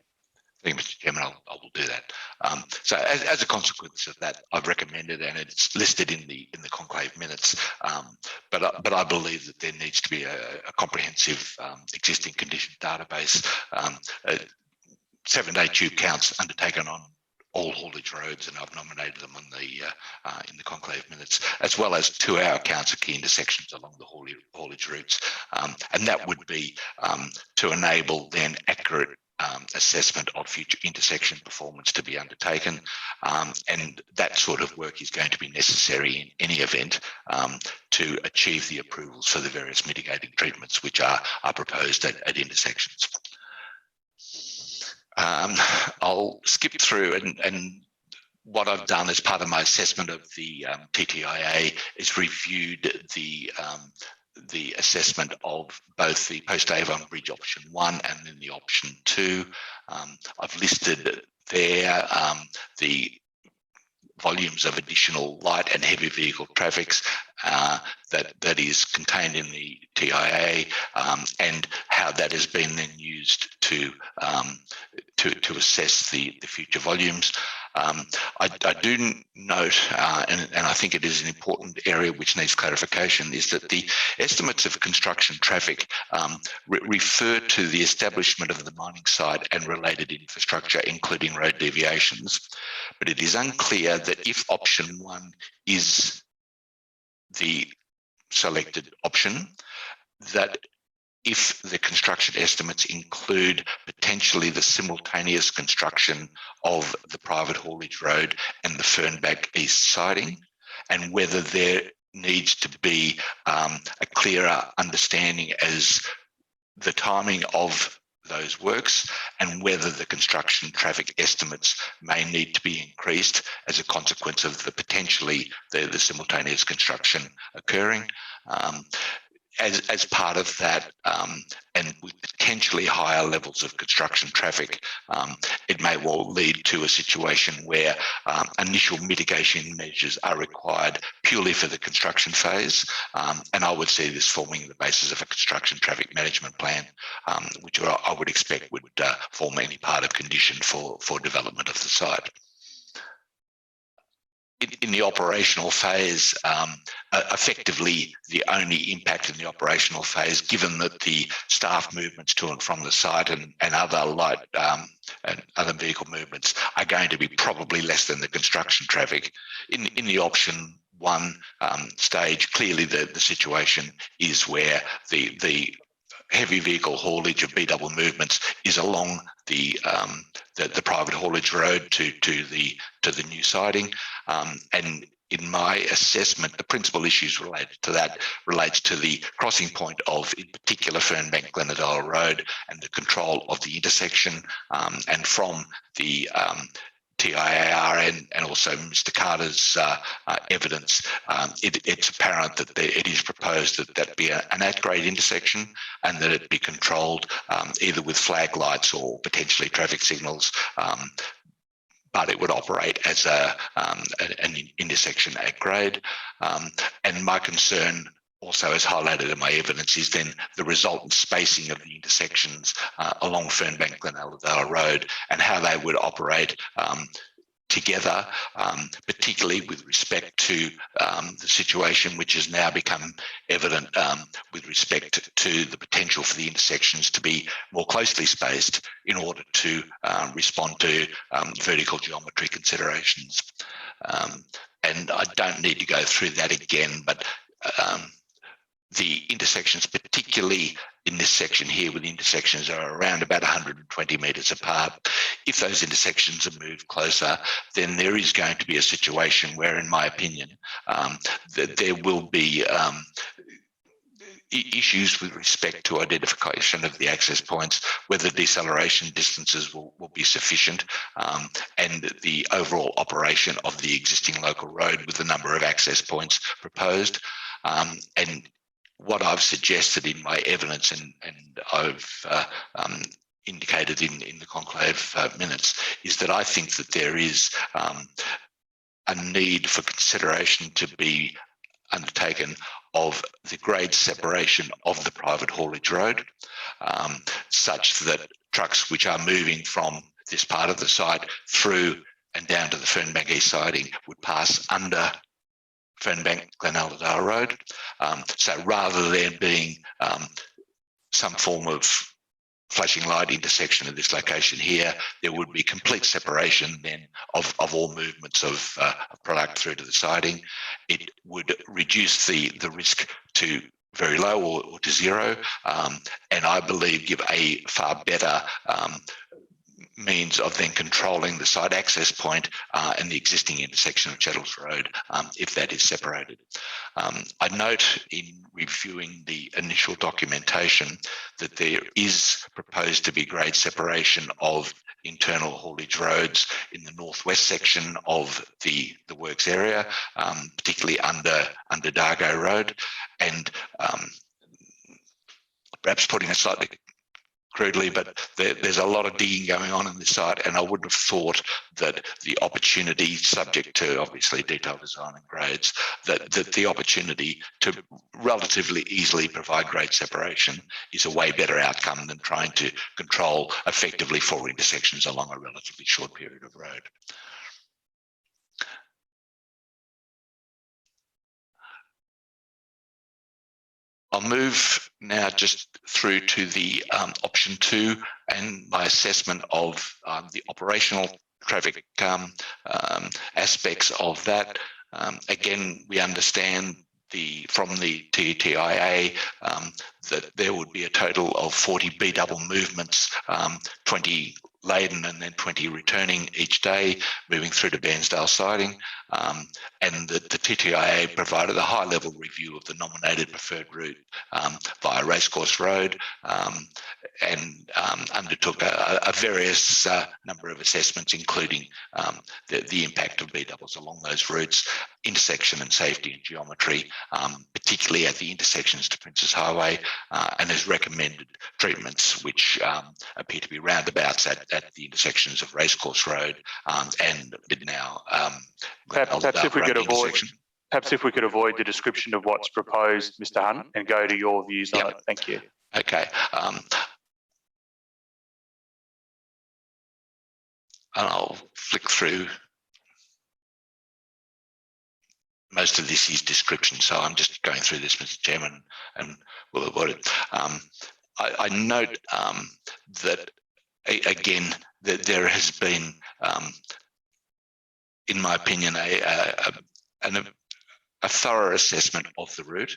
S7: Thank you, Mr. Chairman. I will do that. So, as a consequence of that, I've recommended, and it's listed in the conclave minutes. But I believe that there needs to be a comprehensive existing condition database, 7-day tube counts undertaken on all haulage roads, and I've nominated them on in the conclave minutes, as well as 2-hour counts of key intersections along the haulage routes, and that would be to enable then accurate assessment of future intersection performance to be undertaken, and that sort of work is going to be necessary in any event to achieve the approvals for the various mitigating treatments which are proposed at intersections. I'll skip through, and what I've done as part of my assessment of the TTIA is reviewed the assessment of both the Post-Avon Bridge option 1 and then the option 2. I've listed there the volumes of additional light and heavy vehicle traffics that is contained in the TIA, and how that has been then used to assess the future volumes. I do note, and I think it is an important area which needs clarification, is that the estimates of construction traffic refer to the establishment of the mining site and related infrastructure, including road deviations. But it is unclear that if option 1 is the selected option, that if the construction estimates include potentially the simultaneous construction of the private haulage road and the Fernbank East siding, and whether there needs to be a clearer understanding as the timing of those works, and whether the construction traffic estimates may need to be increased as a consequence of the potentially the simultaneous construction occurring. As part of that, and with potentially higher levels of construction traffic, it may well lead to a situation where initial mitigation measures are required purely for the construction phase, and I would see this forming the basis of a construction traffic management plan, which I would expect would form any part of condition for development of the site. In the operational phase, effectively the only impact in the operational phase, given that the staff movements to and from the site and other light and other vehicle movements are going to be probably less than the construction traffic. In the option 1 stage, clearly the situation is where the heavy vehicle haulage of B-double movements is along the private haulage road to the new siding, and in my assessment, the principal issues related to that relates to the crossing point of, in particular, Fernbank Glenadale Road and the control of the intersection, and from the TIAR and also Mr. Carter's evidence, it's apparent that it is proposed that be an at-grade intersection, and that it be controlled either with flag lights or potentially traffic signals, but it would operate as an intersection at grade. And my concern, also as highlighted in my evidence, is then the resultant spacing of the intersections along Fernbank Glenelg Road and how they would operate together, particularly with respect to the situation which has now become evident with respect to the potential for the intersections to be more closely spaced in order to respond to vertical geometry considerations. And I don't need to go through that again, but the intersections, particularly in this section here, where the intersections are around about 120 metres apart, if those intersections are moved closer, then there is going to be a situation where, in my opinion, that there will be issues with respect to identification of the access points, whether deceleration distances will be sufficient, and the overall operation of the existing local road with the number of access points proposed. And what I've suggested in my evidence, and I've indicated in the conclave minutes, is that I think that there is a need for consideration to be undertaken of the grade separation of the private haulage road, such that trucks which are moving from this part of the site through and down to the Fernbank East siding would pass under Fernbank Glenelladale Road. So rather than being some form of flashing light intersection of this location here, there would be complete separation then of all movements of product through to the siding. It would reduce the risk to very low or to zero, and I believe give a far better means of then controlling the site access point and the existing intersection of Chettles Road if that is separated. I note in reviewing the initial documentation that there is proposed to be grade separation of internal haulage roads in the northwest section of the works area, particularly under Dargo Road, and perhaps putting it slightly crudely, but there's a lot of digging going on in this site, and I would have thought that the opportunity, subject to obviously detailed design and grades, that the opportunity to relatively easily provide grade separation is a way better outcome than trying to control effectively 4 intersections along a relatively short period of road. I'll move now just through to the option 2 and my assessment of the operational traffic aspects of that. Again, we understand from the TTIA that there would be a total of 40 B double movements, 20 laden and then 20 returning each day, moving through to Bairnsdale siding. And the TTIA provided a high-level review of the nominated preferred route via Racecourse Road and undertook a various number of assessments, including the impact of B-doubles along those routes, intersection and safety and geometry, particularly at the intersections to Princes Highway, and has recommended treatments which appear to be roundabouts at the intersections of Racecourse Road and now.
S1: Perhaps if we could avoid the description of what's proposed, Mr. Hunt, and go to your views on it. Thank you.
S7: Okay. And I'll flick through. Most of this is description, so I'm just going through this, Mr. Chairman, and we'll avoid it. I note that, again, that there has been, in my opinion, a thorough assessment of the route,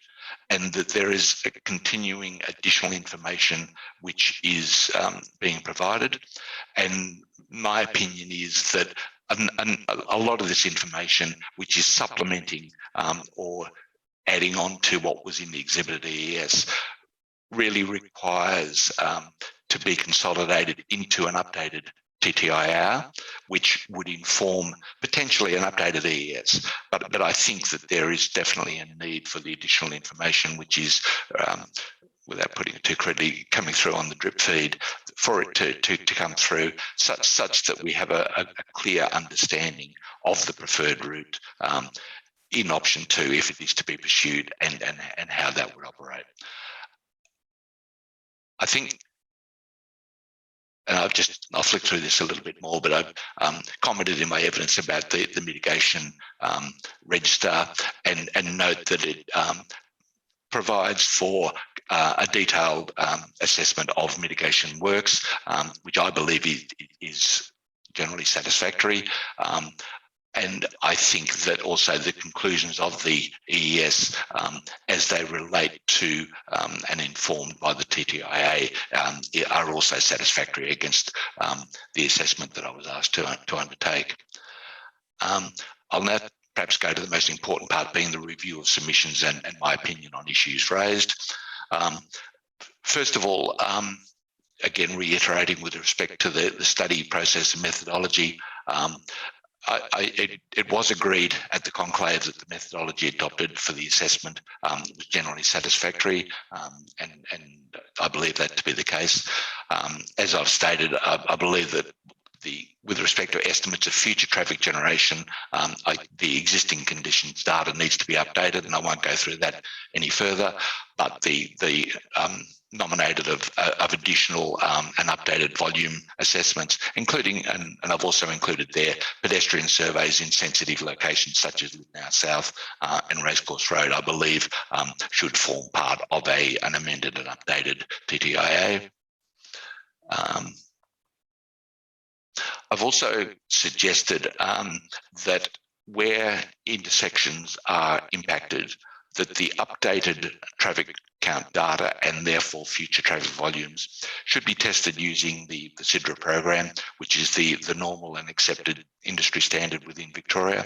S7: and that there is a continuing additional information which is being provided. And my opinion is that a lot of this information, which is supplementing or adding on to what was in the exhibit EES, really requires to be consolidated into an updated TTIR, which would inform potentially an updated EES. But I think that there is definitely a need for the additional information, which is, without putting it too crudely, coming through on the drip feed, for it to come through such that we have a clear understanding of the preferred route in option 2, if it is to be pursued, and how that would operate. I think, and I'll flick through this a little bit more, but I've commented in my evidence about the mitigation register and note that it provides for a detailed assessment of mitigation works, which I believe is generally satisfactory. And I think that also the conclusions of the EES, as they relate to and informed by the TTIA, are also satisfactory against the assessment that I was asked to undertake. I'll now perhaps go to the most important part, being the review of submissions and my opinion on issues raised. First of all, again, reiterating with respect to the study process and methodology, it was agreed at the conclave that the methodology adopted for the assessment was generally satisfactory, and I believe that to be the case. As I've stated, I believe that with respect to estimates of future traffic generation, the existing conditions data needs to be updated, and I won't go through that any further. But the nominated of additional and updated volume assessments, including, and I've also included there, pedestrian surveys in sensitive locations such as Lytnow South and Racecourse Road, I believe should form part of an amended and updated TTIA. I've also suggested that where intersections are impacted, that the updated traffic count data and therefore future traffic volumes should be tested using the SIDRA program, which is the normal and accepted industry standard within Victoria.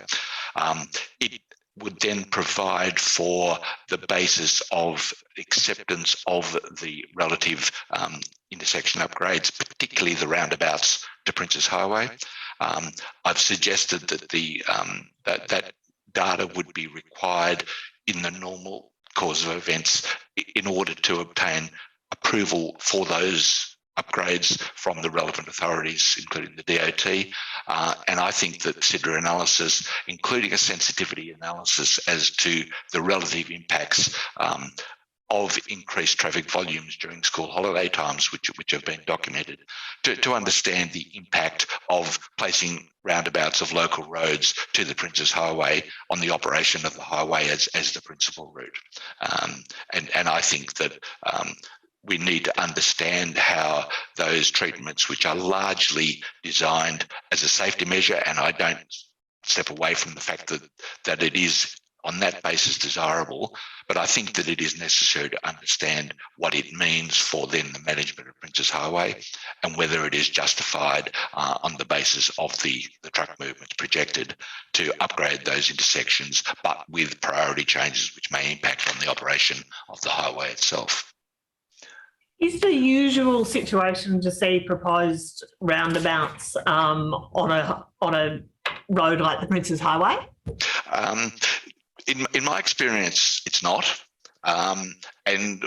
S7: It would then provide for the basis of acceptance of the relative intersection upgrades, particularly the roundabouts to Princes Highway. I've suggested that that data would be required in the normal course of events in order to obtain approval for those upgrades from the relevant authorities, including the DOT. And I think that SIDRA analysis, including a sensitivity analysis as to the relative impacts of increased traffic volumes during school holiday times, which have been documented, to understand the impact of placing roundabouts of local roads to the Princes Highway on the operation of the highway as the principal route. And I think that we need to understand how those treatments, which are largely designed as a safety measure, and I don't step away from the fact that it is on that basis desirable, but I think that it is necessary to understand what it means for then the management of Princes Highway and whether it is justified on the basis of the truck movements projected to upgrade those intersections, but with priority changes which may impact on the operation of the highway itself.
S3: Is the usual situation to see proposed roundabouts on a road like the Princes Highway?
S7: In my experience, it's not. And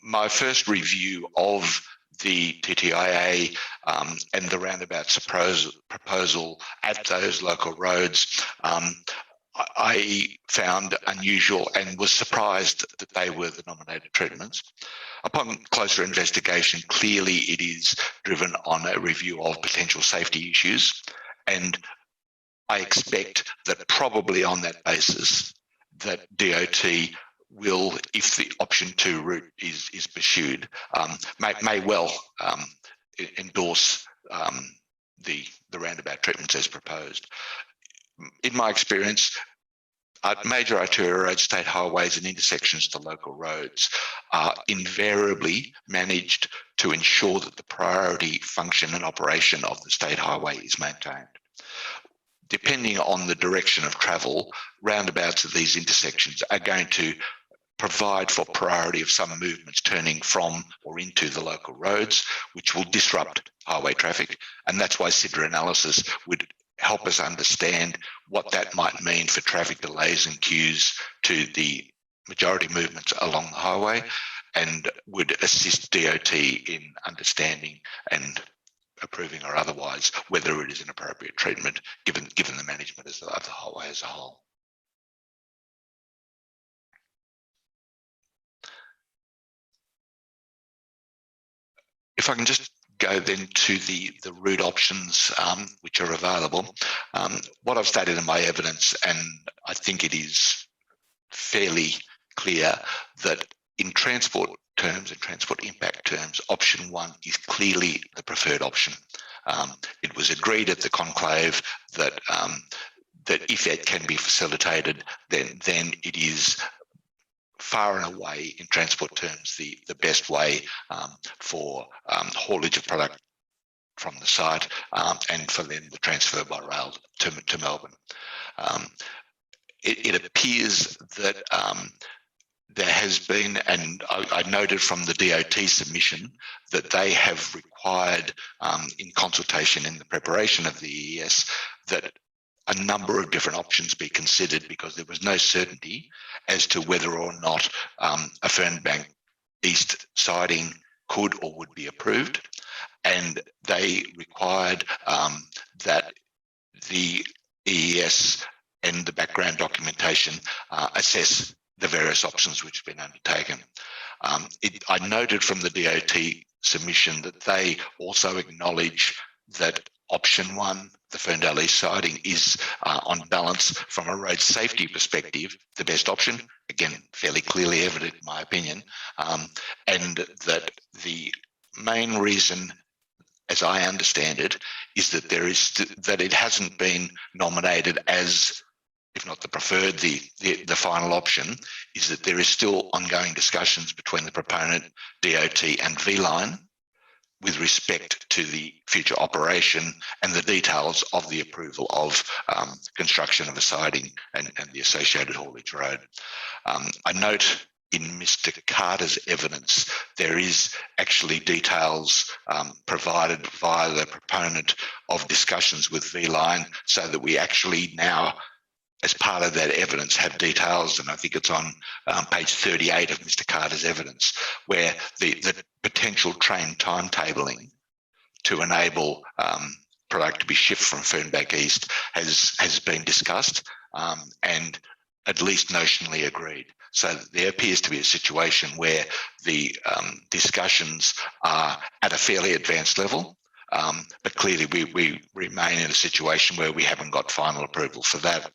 S7: my first review of the TTIA and the roundabouts proposal at those local roads, I found unusual and was surprised that they were the nominated treatments. Upon closer investigation, clearly it is driven on a review of potential safety issues, and I expect that probably on that basis that DOT will, if the option 2 route is pursued, may well endorse the roundabout treatments as proposed. In my experience, major arterial roads, state highways and intersections to local roads are invariably managed to ensure that the priority function and operation of the state highway is maintained. Depending on the direction of travel, roundabouts of these intersections are going to provide for priority of some movements turning from or into the local roads, which will disrupt highway traffic. And that's why SIDRA analysis would help us understand what that might mean for traffic delays and queues to the majority movements along the highway, and would assist DOT in understanding and approving or otherwise whether it is an appropriate treatment given the management of the highway as a whole. If I can just go then to the route options which are available. What I've stated in my evidence, and I think it is fairly clear, that in transport terms and transport impact terms, option 1 is clearly the preferred option. It was agreed at the conclave that that if it can be facilitated, then it is far and away in transport terms the best way for haulage of product from the site and for then the transfer by rail to Melbourne. It appears that there has been, and I noted from the DOT submission, that they have required in consultation in the preparation of the EES that a number of different options be considered because there was no certainty as to whether or not a Fernbank East siding could or would be approved. And they required that the EES and the background documentation assess the various options which have been undertaken. I noted from the DOT submission that they also acknowledge that option 1, the Ferndale East siding, is on balance from a road safety perspective the best option. Again, fairly clearly evident in my opinion, and that the main reason, as I understand it, is that that it hasn't been nominated as, if not the preferred, the final option, is that there is still ongoing discussions between the proponent, DOT and V-Line with respect to the future operation and the details of the approval of construction of a siding and the associated haulage road. I note in Mr. Carter's evidence, there is actually details provided via the proponent of discussions with V-Line, so that we actually now, as part of that evidence, have details, and I think it's on page 38 of Mr. Carter's evidence, where the potential train timetabling to enable product to be shipped from Fernbank East has been discussed and at least notionally agreed. So there appears to be a situation where the discussions are at a fairly advanced level, but clearly we remain in a situation where we haven't got final approval for that.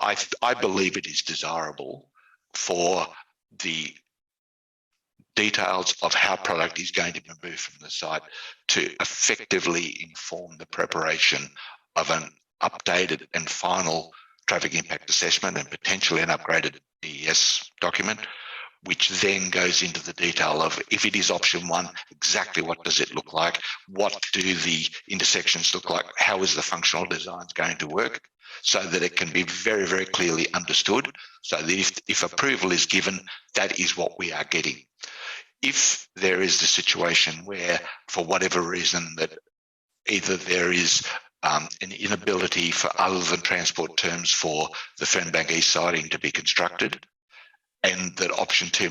S7: I believe it is desirable for the details of how product is going to be moved from the site to effectively inform the preparation of an updated and final traffic impact assessment and potentially an upgraded EES document, which then goes into the detail of, if it is option 1, exactly what does it look like? What do the intersections look like? How is the functional design going to work? So that it can be very, very clearly understood, so that if approval is given, that is what we are getting. If there is the situation where, for whatever reason, that either there is an inability for other than transport terms for the Fernbank East siding to be constructed, and that option 2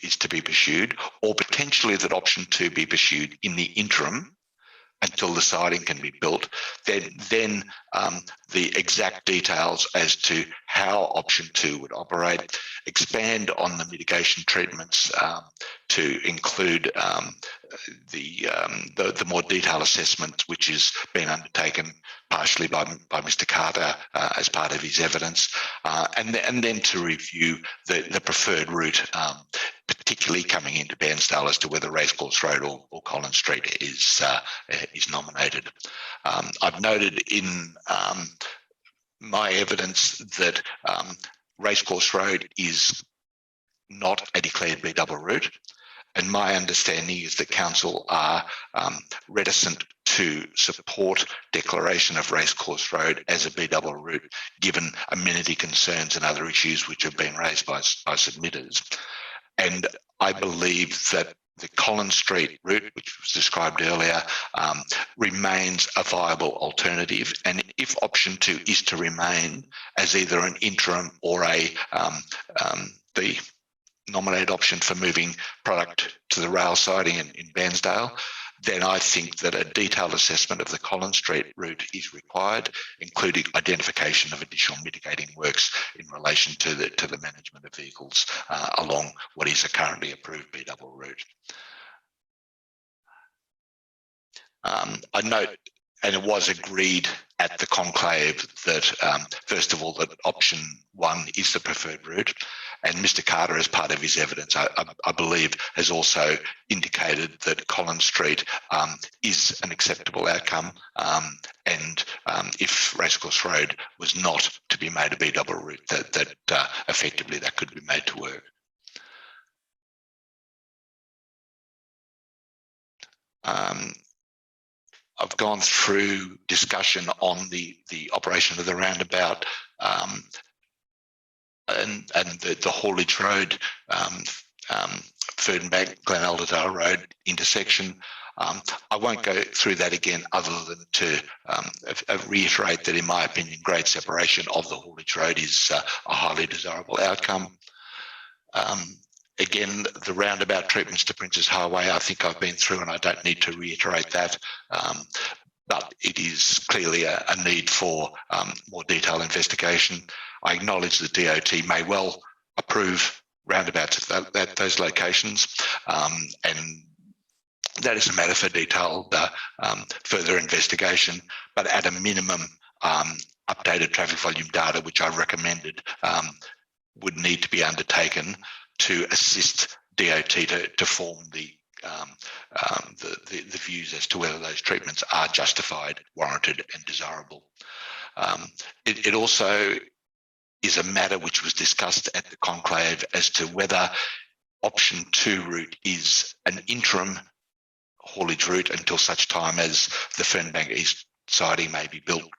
S7: is to be pursued, or potentially that option 2 be pursued in the interim until the siding can be built, then the exact details as to how option 2 would operate, expand on the mitigation treatments to include the more detailed assessment which has been undertaken partially by Mr. Carter as part of his evidence, and then to review the preferred route, particularly coming into Bairnsdale, as to whether Racecourse Road or Collins Street is nominated. I've noted in my evidence that Racecourse Road is not a declared B double route, and my understanding is that council are reticent to support declaration of Racecourse Road as a B double route, given amenity concerns and other issues which have been raised by submitters. And I believe that the Collins Street route, which was described earlier, remains a viable alternative. And if option 2 is to remain as either an interim or the nominated option for moving product to the rail siding in Bairnsdale, then I think that a detailed assessment of the Collins Street route is required, including identification of additional mitigating works in relation to the management of vehicles along what is a currently approved B double route. I note, and it was agreed at the conclave, that first of all, that option 1 is the preferred route. And Mr. Carter, as part of his evidence, I believe, has also indicated that Collins Street is an acceptable outcome, and if Racecourse Road was not to be made a B double route, that effectively that could be made to work. I've gone through discussion on the operation of the roundabout and the haulage road, Fernbank, Glen Elderdale Road intersection. I won't go through that again, other than to reiterate that, in my opinion, grade separation of the haulage road is a highly desirable outcome. Again, the roundabout treatments to Princes Highway, I think I've been through, and I don't need to reiterate that. but it is clearly a need for more detailed investigation. I acknowledge the DOT may well approve roundabouts at those locations, and that is a matter for detailed further investigation, but at a minimum, updated traffic volume data, which I recommended, would need to be undertaken to assist DOT to form the views as to whether those treatments are justified, warranted and desirable. It also is a matter which was discussed at the conclave as to whether option 2 route is an interim haulage route until such time as the Fernbank East siding may be built,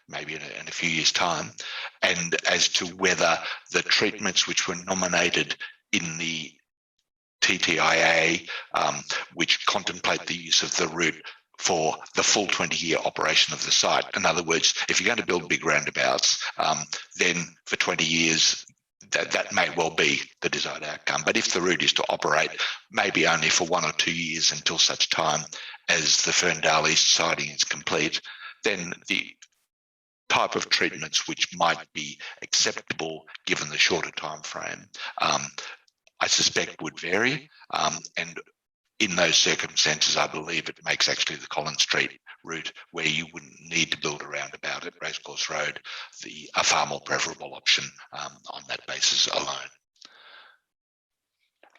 S7: maybe in a few years' time, and as to whether the treatments which were nominated in the TTIA, which contemplate the use of the route for the full 20-year operation of the site. In other words, if you're going to build big roundabouts, then for 20 years, that may well be the desired outcome. But if the route is to operate maybe only for 1 or 2 years until such time as the Ferndale East siding is complete, then the type of treatments which might be acceptable given the shorter time frame, I suspect would vary. And in those circumstances, I believe it makes actually the Collins Street route, where you wouldn't need to build a roundabout at Racecourse Road, a far more preferable option on that basis alone.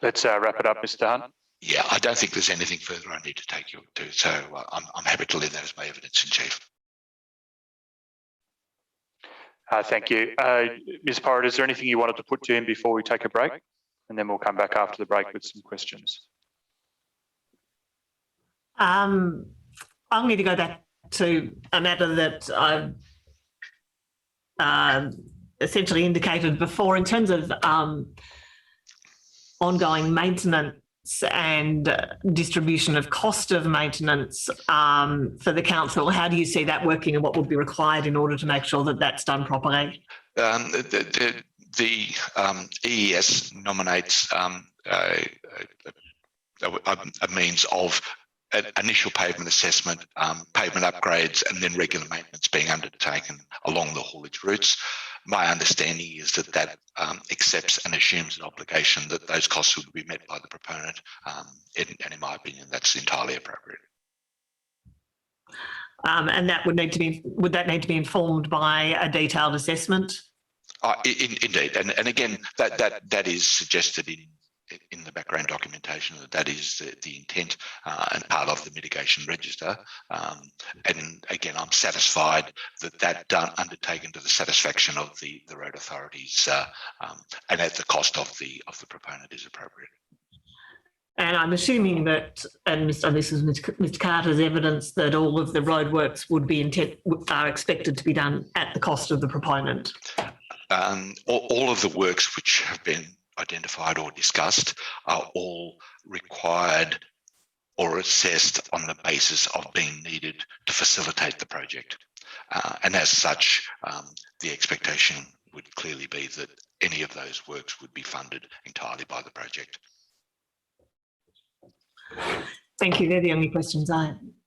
S1: Let's wrap it up, Mr. Hunt.
S7: Yeah, I don't think there's anything further I need to take you to, so I'm happy to leave that as my evidence in chief.
S1: Thank you. Ms. Porritt, is there anything you wanted to put to him before we take a break? And then we'll come back after the break with some questions.
S3: I'll need to go back to a matter that I've essentially indicated before in terms of ongoing maintenance and distribution of cost of maintenance for the council. How do you see that working and what would be required in order to make sure that that's done properly?
S7: The EES nominates a means of an initial pavement assessment, pavement upgrades, and then regular maintenance being undertaken along the haulage routes. My understanding is that accepts and assumes an obligation that those costs would be met by the proponent, and in my opinion, that's entirely appropriate.
S3: And that would need to be informed by a detailed assessment?
S7: Indeed, and again, that is suggested in the background documentation, that is the intent and part of the mitigation register. And again, I'm satisfied that done undertaken to the satisfaction of the road authorities and at the cost of the proponent is appropriate.
S3: And I'm assuming that, and this is Mr. Carter's evidence, that all of the roadworks are expected to be done at the cost of the proponent.
S7: All of the works which have been identified or discussed are all required or assessed on the basis of being needed to facilitate the project. And as such, the expectation would clearly be that any of those works would be funded entirely by the project.
S3: Thank you. They're the only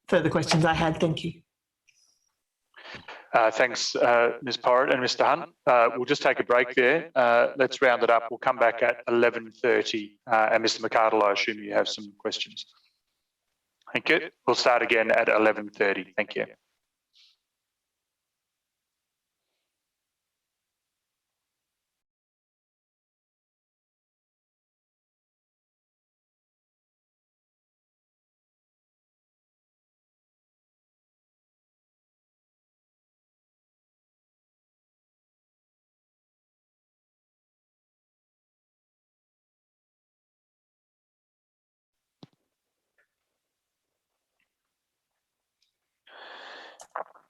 S3: further questions I had. Thank you.
S1: Thanks, Ms. Porritt and Mr. Hunt. We'll just take a break there. Let's round it up. We'll come back at 11:30. And Mr. McArdle, I assume you have some questions. Thank you. We'll start again at 11:30. Thank you.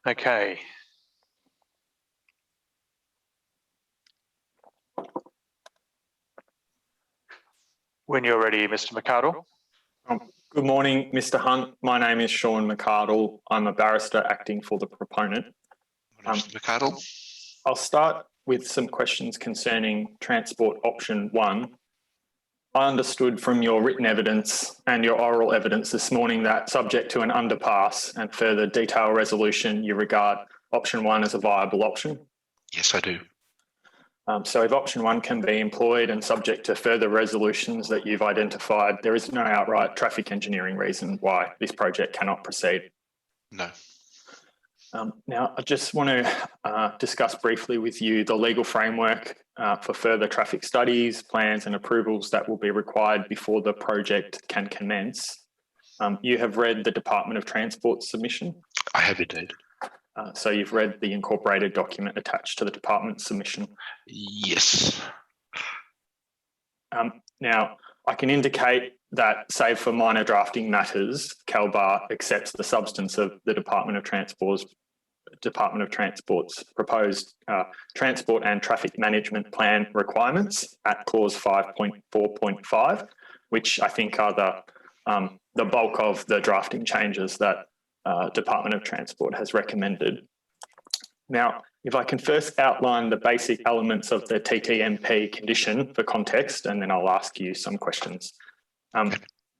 S1: Okay. When you're ready, Mr. McArdle.
S8: Good morning, Mr. Hunt. My name is Sean McArdle. I'm a barrister acting for the proponent.
S7: Mr. McArdle.
S8: I'll start with some questions concerning transport option 1. I understood from your written evidence and your oral evidence this morning that, subject to an underpass and further detailed resolution, you regard option 1 as a viable option.
S7: Yes, I do.
S8: So if option 1 can be employed and subject to further resolutions that you've identified, there is no outright traffic engineering reason why this project cannot proceed.
S7: No.
S8: Now, I just want to discuss briefly with you the legal framework for further traffic studies, plans and approvals that will be required before the project can commence. You have read the Department of Transport submission?
S7: I have indeed.
S8: So you've read the incorporated document attached to the department submission?
S7: Yes.
S8: Now, I can indicate that, save for minor drafting matters, CalBar accepts the substance of the Department of Transport's proposed transport and traffic management plan requirements at clause 5.4.5, which I think are the bulk of the drafting changes that Department of Transport has recommended. Now, if I can first outline the basic elements of the TTMP condition for context, and then I'll ask you some questions.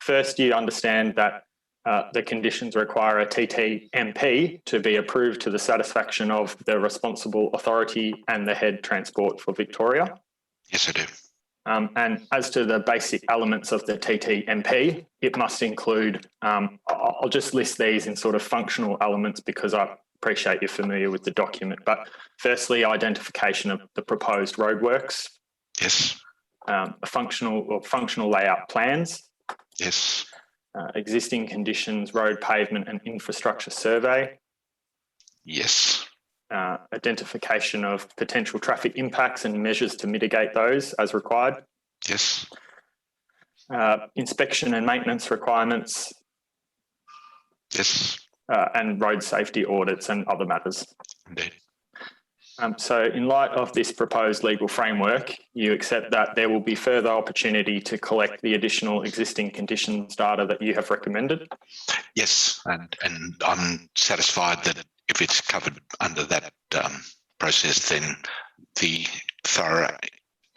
S8: First, you understand that the conditions require a TTMP to be approved to the satisfaction of the responsible authority and the head transport for Victoria.
S7: Yes, I do.
S8: And as to the basic elements of the TTMP, it must include, I'll just list these in sort of functional elements because I appreciate you're familiar with the document. But firstly, identification of the proposed roadworks.
S7: Yes.
S8: Functional layout plans.
S7: Yes.
S8: Existing conditions, road pavement and infrastructure survey.
S7: Yes.
S8: Identification of potential traffic impacts and measures to mitigate those as required.
S7: Yes.
S8: Inspection and maintenance requirements.
S7: Yes.
S8: And road safety audits and other matters.
S7: Indeed.
S8: So in light of this proposed legal framework, you accept that there will be further opportunity to collect the additional existing conditions data that you have recommended?
S7: Yes, and I'm satisfied that if it's covered under that process, then the thorough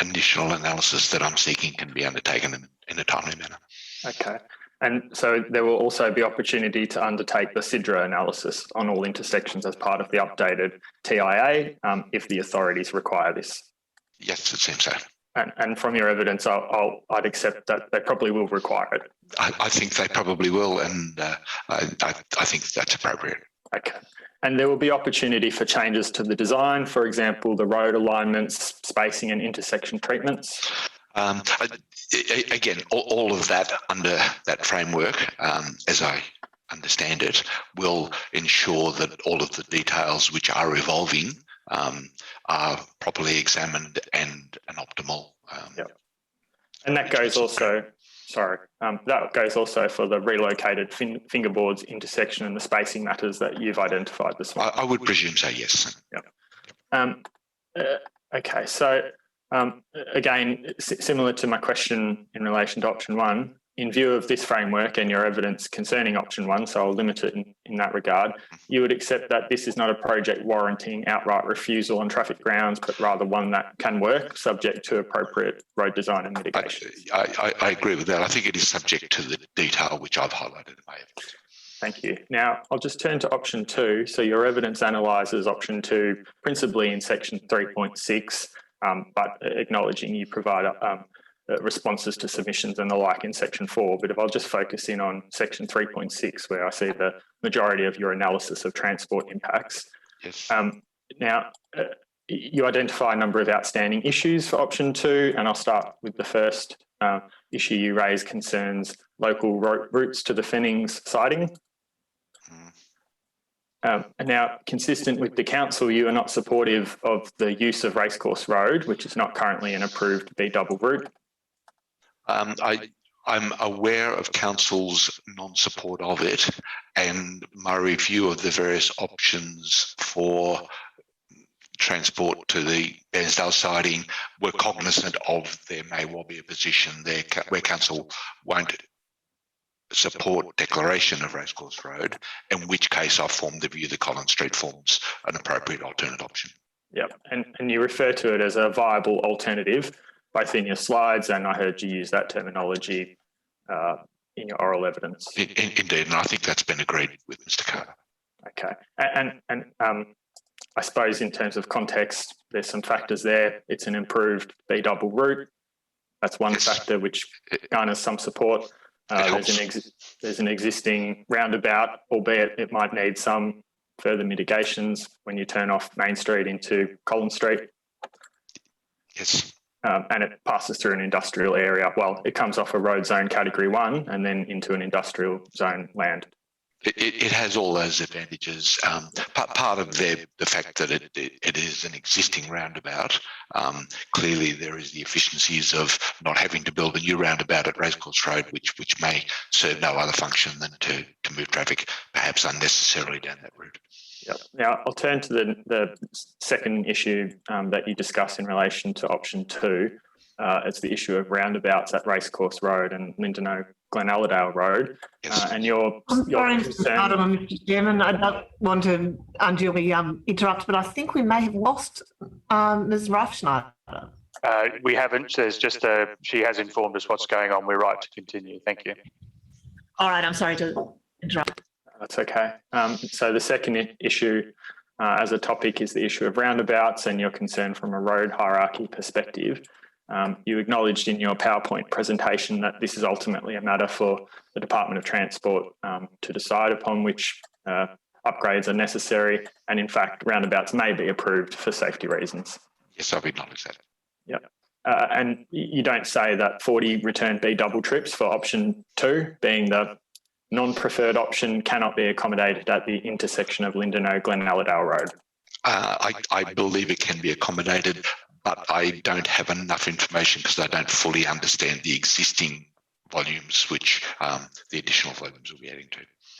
S7: initial analysis that I'm seeking can be undertaken in a timely manner.
S8: Okay. And so there will also be opportunity to undertake the SIDRA analysis on all intersections as part of the updated TIA if the authorities require this.
S7: Yes, it seems so.
S8: And from your evidence, I'd accept that they probably will require it.
S7: I think they probably will, and I think that's appropriate.
S8: Okay. And there will be opportunity for changes to the design, for example, the road alignments, spacing and intersection treatments?
S7: Again, all of that under that framework, as I understand it, will ensure that all of the details which are evolving are properly examined and optimal.
S8: Yep. And that goes also, that goes also for the relocated fingerboards intersection and the spacing matters that you've identified this morning.
S7: I would presume so, yes.
S8: Yep. Okay, so again, similar to my question in relation to option 1, in view of this framework and your evidence concerning option 1, so I'll limit it in that regard, you would accept that this is not a project warranting outright refusal on traffic grounds, but rather one that can work subject to appropriate road design and mitigation.
S7: I agree with that. I think it is subject to the detail which I've highlighted in my evidence.
S8: Thank you. Now, I'll just turn to option 2. So your evidence analyses option 2 principally in section 3.6, but acknowledging you provide responses to submissions and the like in section 4. But if I'll just focus in on section 3.6, where I see the majority of your analysis of transport impacts.
S7: Yes.
S8: Now, you identify a number of outstanding issues for option 2, and I'll start with the first issue you raise concerns local routes to the Fennings siding. Now, consistent with the council, you are not supportive of the use of Racecourse Road, which is not currently an approved B-double route.
S7: I'm aware of council's non-support of it, and my review of the various options for transport to the Bairnsdale siding were cognizant of there may well be a position there where council won't support declaration of Racecourse Road, in which case I formed the view that Collins Street forms an appropriate alternate option.
S8: Yep, and you refer to it as a viable alternative. both in your slides, and I heard you use that terminology in your oral evidence.
S7: Indeed, and I think that's been agreed with Mr. Carter.
S8: Okay, and I suppose in terms of context, there's some factors there. It's an improved B double route. That's one factor which garners some support. There's an existing roundabout, albeit it might need some further mitigations when you turn off Main Street into Collins Street.
S7: Yes.
S8: And it passes through an industrial area. Well, it comes off a road zone category 1 and then into an industrial zone land.
S7: It has all those advantages. Part of the fact that it is an existing roundabout, clearly there is the efficiencies of not having to build a new roundabout at Racecourse Road, which may serve no other function than to move traffic perhaps unnecessarily down that route.
S8: Yep. Now, I'll turn to the second issue that you discuss in relation to option 2. It's the issue of roundabouts at Racecourse Road and Lindenow Glenalladale Road.
S7: Yes.
S8: And your
S3: Sorry,
S8: concern...
S3: Mr. Chairman, I don't want to unduly interrupt, but I think we may have lost Ms. Reifschneider.
S1: We haven't. There's just she has informed us what's going on. We're right to continue. Thank you.
S3: All right, I'm sorry to interrupt.
S8: That's okay. So the second issue as a topic is the issue of roundabouts and your concern from a road hierarchy perspective. You acknowledged in your PowerPoint presentation that this is ultimately a matter for the Department of Transport to decide upon which upgrades are necessary, and in fact roundabouts may be approved for safety reasons.
S7: Yes, I've acknowledged that.
S8: Yep. And you don't say that 40 return B double trips for option 2, being the non-preferred option, cannot be accommodated at the intersection of Lindenow Glenalladale Road.
S7: I believe it can be accommodated, but I don't have enough information because I don't fully understand the existing volumes, which the additional volumes will be adding to.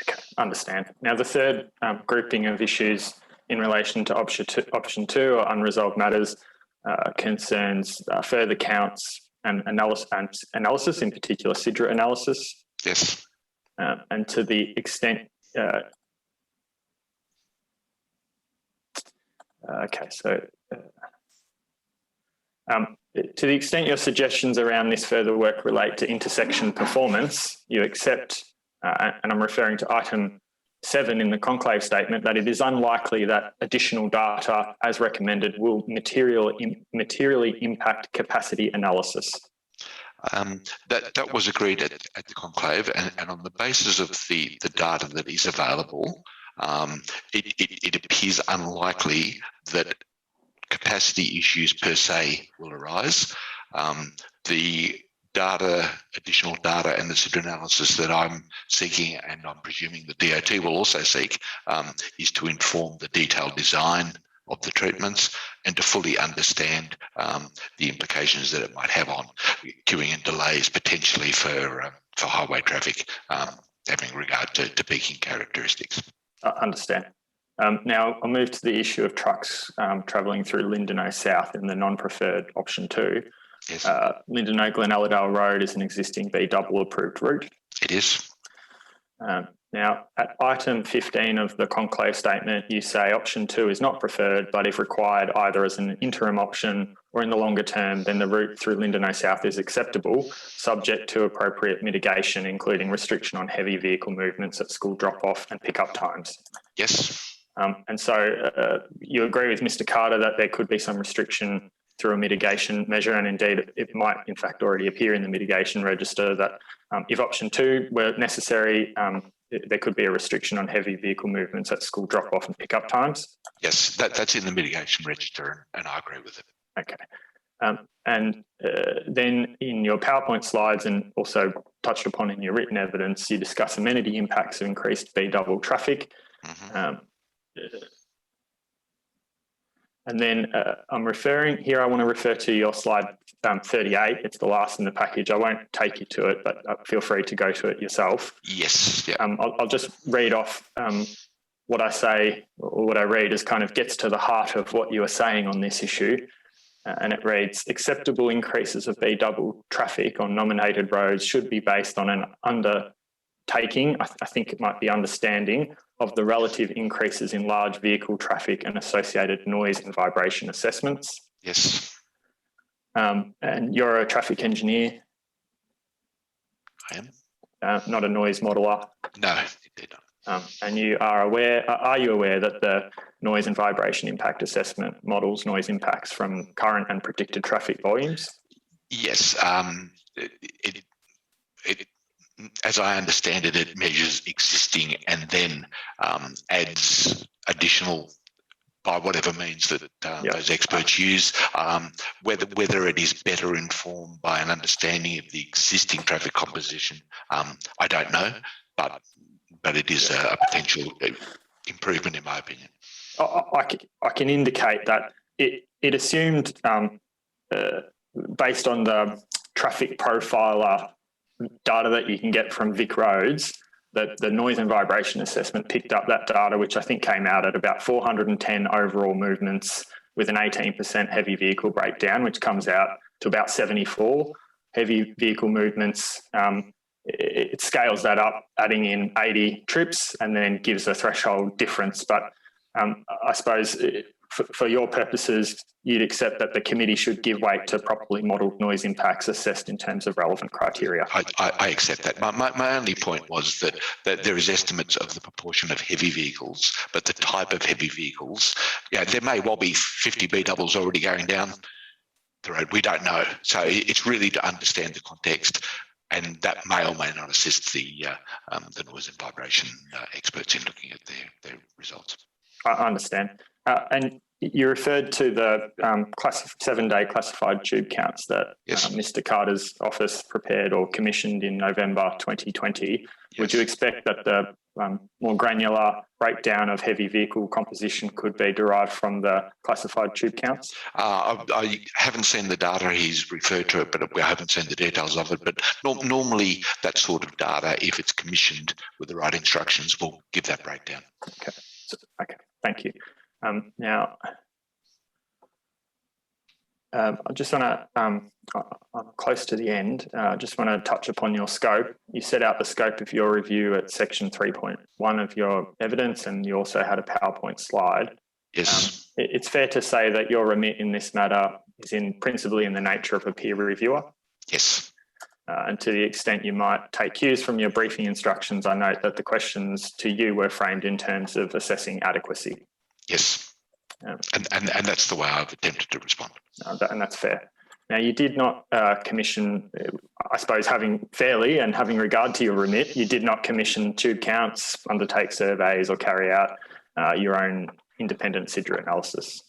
S8: Okay, understand. Now, the third grouping of issues in relation to option 2 or unresolved matters concerns further counts and analysis, in particular SIDRA analysis.
S7: Yes.
S8: And to the extent, to the extent your suggestions around this further work relate to intersection performance, you accept, and I'm referring to item 7 in the conclave statement, that it is unlikely that additional data as recommended will materially impact capacity analysis.
S7: That was agreed at the conclave, and on the basis of the data that is available, it appears unlikely that capacity issues per se will arise. The additional data and the SIDRA analysis that I'm seeking, and I'm presuming the DOT will also seek, is to inform the detailed design of the treatments and to fully understand the implications that it might have on queuing and delays potentially for highway traffic, having regard to peaking characteristics.
S8: I understand. Now I'll move to the issue of trucks travelling through Lindenow South in the non-preferred option 2.
S7: Yes.
S8: Lindenow Glenalladale Road is an existing B double approved route.
S7: It is.
S8: Now, at item 15 of the conclave statement, you say option 2 is not preferred, but if required either as an interim option or in the longer term, then the route through Lindenow South is acceptable, subject to appropriate mitigation, including restriction on heavy vehicle movements at school drop-off and pick-up times.
S7: Yes.
S8: And so you agree with Mr. Carter that there could be some restriction through a mitigation measure, and indeed it might in fact already appear in the mitigation register that if option 2 were necessary, there could be a restriction on heavy vehicle movements at school drop-off and pick-up times.
S7: Yes, that's in the mitigation register, and I agree with it.
S8: Okay. And then in your PowerPoint slides, and also touched upon in your written evidence, you discuss amenity impacts of increased B double traffic. Mm-hmm. And then I'm referring here, I want to refer to your slide 38. It's the last in the package. I won't take you to it, but feel free to go to it yourself.
S7: Yes. Yeah.
S8: I'll just read off what I say, or what I read is kind of gets to the heart of what you are saying on this issue. And it reads, acceptable increases of B double traffic on nominated roads should be based on an undertaking, I think it might be understanding, of the relative increases in large vehicle traffic and associated noise and vibration assessments.
S7: Yes.
S8: And you're a traffic engineer.
S7: I am.
S8: Not a noise modeler.
S7: No, indeed not.
S8: And you are you aware that the noise and vibration impact assessment models noise impacts from current and predicted traffic volumes?
S7: Yes. As I understand it, it measures existing and then adds additional by whatever means that those experts use. Whether it is better informed by an understanding of the existing traffic composition, I don't know, but it is a potential improvement in my opinion.
S8: I can indicate that it assumed, based on the traffic profiler data that you can get from Vic Roads, that the noise and vibration assessment picked up that data, which I think came out at about 410 overall movements with an 18% heavy vehicle breakdown, which comes out to about 74 heavy vehicle movements. It scales that up, adding in 80 trips, and then gives a threshold difference. But I suppose for your purposes, you'd accept that the committee should give weight to properly modelled noise impacts assessed in terms of relevant criteria.
S7: I accept that. My only point was that there is estimates of the proportion of heavy vehicles, but the type of heavy vehicles, there may well be 50 B doubles already going down the road. We don't know. So it's really to understand the context, and that may or may not assist the noise and vibration experts in looking at their results.
S8: I understand. And you referred to the 7-day classified tube counts that Mr. Carter's office prepared or commissioned in November 2020. Yes. Would you expect that the more granular breakdown of heavy vehicle composition could be derived from the classified tube counts?
S7: I haven't seen the data he's referred to it, but I haven't seen the details of it. But normally that sort of data, if it's commissioned with the right instructions, will give that breakdown.
S8: Okay, thank you. Now, I just want to, I'm close to the end. I just want to touch upon your scope. You set out the scope of your review at section 3.1 of your evidence, and you also had a PowerPoint slide.
S7: Yes.
S8: It's fair to say that your remit in this matter is principally in the nature of a peer reviewer.
S7: Yes.
S8: And to the extent you might take cues from your briefing instructions, I note that the questions to you were framed in terms of assessing adequacy.
S7: Yes, and that's the way I've attempted to respond.
S8: And that's fair. Now, you did not commission, I suppose, having regard to your remit, you did not commission tube counts, undertake surveys, or carry out your own independent SIDRA analysis.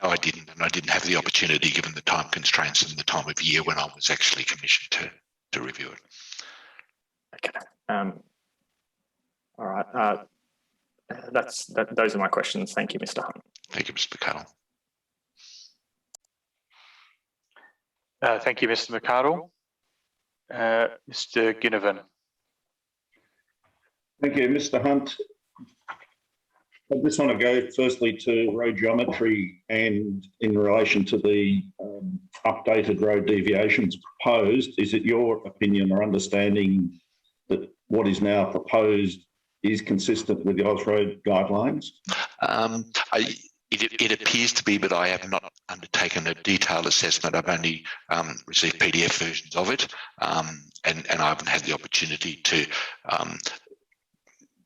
S7: No, I didn't, and I didn't have the opportunity given the time constraints and the time of year when I was actually commissioned to review it.
S8: Okay. All right. Those are my questions. Thank you, Mr. Hunt.
S7: Thank you, Mr. McArdle.
S1: Thank you, Mr. McArdle. Mr. Ginnivan.
S9: Thank you, Mr. Hunt. I just want to go firstly to road geometry and in relation to the updated road deviations proposed. Is it your opinion or understanding that what is now proposed is consistent with the Ausroad guidelines?
S7: It appears to be, but I have not undertaken a detailed assessment. I've only received PDF versions of it, and I haven't had the opportunity to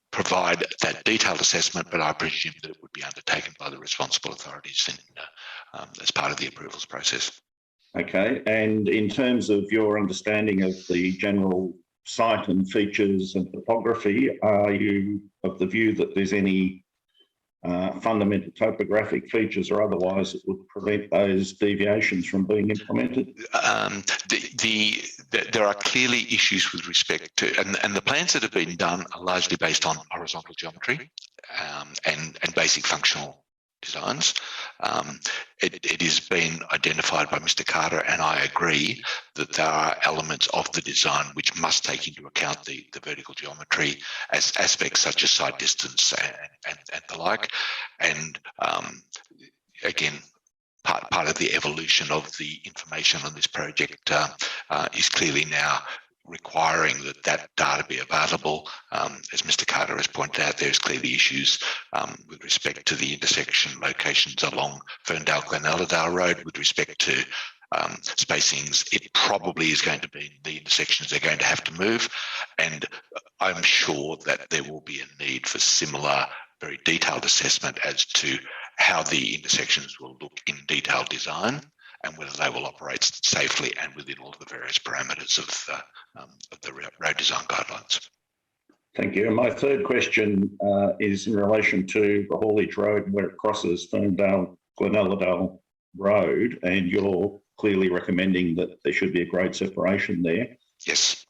S7: provide that detailed assessment, but I presume that it would be undertaken by the responsible authorities as part of the approvals process.
S9: Okay, and in terms of your understanding of the general site and features and topography, are you of the view that there's any fundamental topographic features or otherwise that would prevent those deviations from being implemented?
S7: There are clearly issues with respect to, and the plans that have been done are largely based on horizontal geometry and basic functional designs. It has been identified by Mr. Carter, and I agree that there are elements of the design which must take into account the vertical geometry as aspects such as side distance and the like. And again, part of the evolution of the information on this project is clearly now requiring that data be available. As Mr. Carter has pointed out, there's clearly issues with respect to the intersection locations along Ferndale Glenelladale Road with respect to spacings, it probably is going to be the intersections they're going to have to move. And I'm sure that there will be a need for similar, very detailed assessment as to how the intersections will look in detailed design and whether they will operate safely and within all of the various parameters of the road design guidelines.
S9: Thank you. And my third question is in relation to the haulage road where it crosses Glenelladale Road, and you're clearly recommending that there should be a grade separation there.
S7: Yes.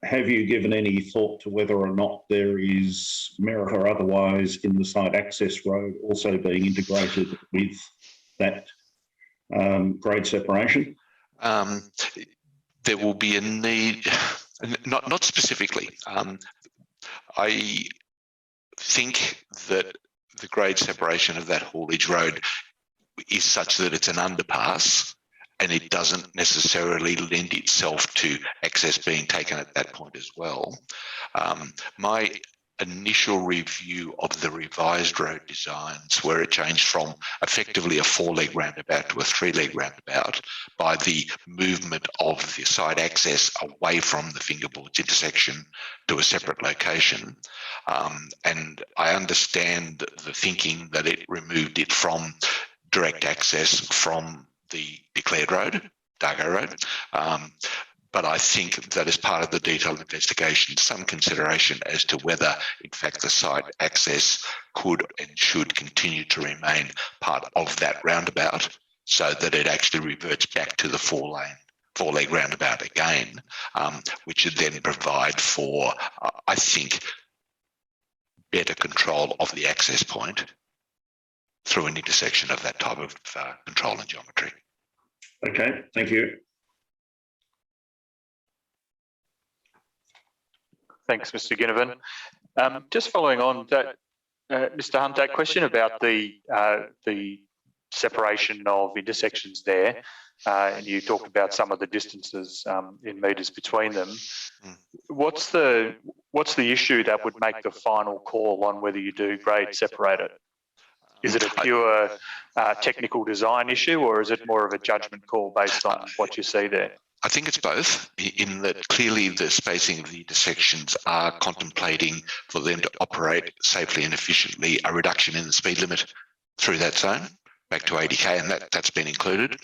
S9: Have you given any thought to whether or not there is merit or otherwise in the side access road also being integrated with that grade separation?
S7: There will be a need, not specifically. I think that the grade separation of that haulage road is such that it's an underpass and it doesn't necessarily lend itself to access being taken at that point as well. My initial review of the revised road designs, where it changed from effectively a 4-leg roundabout to a 3-leg roundabout by the movement of the side access away from the Fingerboards intersection to a separate location. And I understand the thinking that it removed it from direct access from the declared road, Dargo Road. But I think that as part of the detailed investigation, some consideration as to whether, in fact, the site access could and should continue to remain part of that roundabout so that it actually reverts back to the 4-leg roundabout again, which would then provide for, I think, better control of the access point through an intersection of that type of control and geometry.
S9: Okay, thank you.
S1: Thanks, Mr. Ginnivan. Just following on that, Mr. Hunt, that question about the separation of intersections there, and you talked about some of the distances in metres between them. What's the issue that would make the final call on whether you do grade separate it? Is it a pure technical design issue, or is it more of a judgment call based on what you see there?
S7: I think it's both, in that clearly the spacing of the intersections are contemplating for them to operate safely and efficiently a reduction in the speed limit through that zone back to 80k, and that's been included.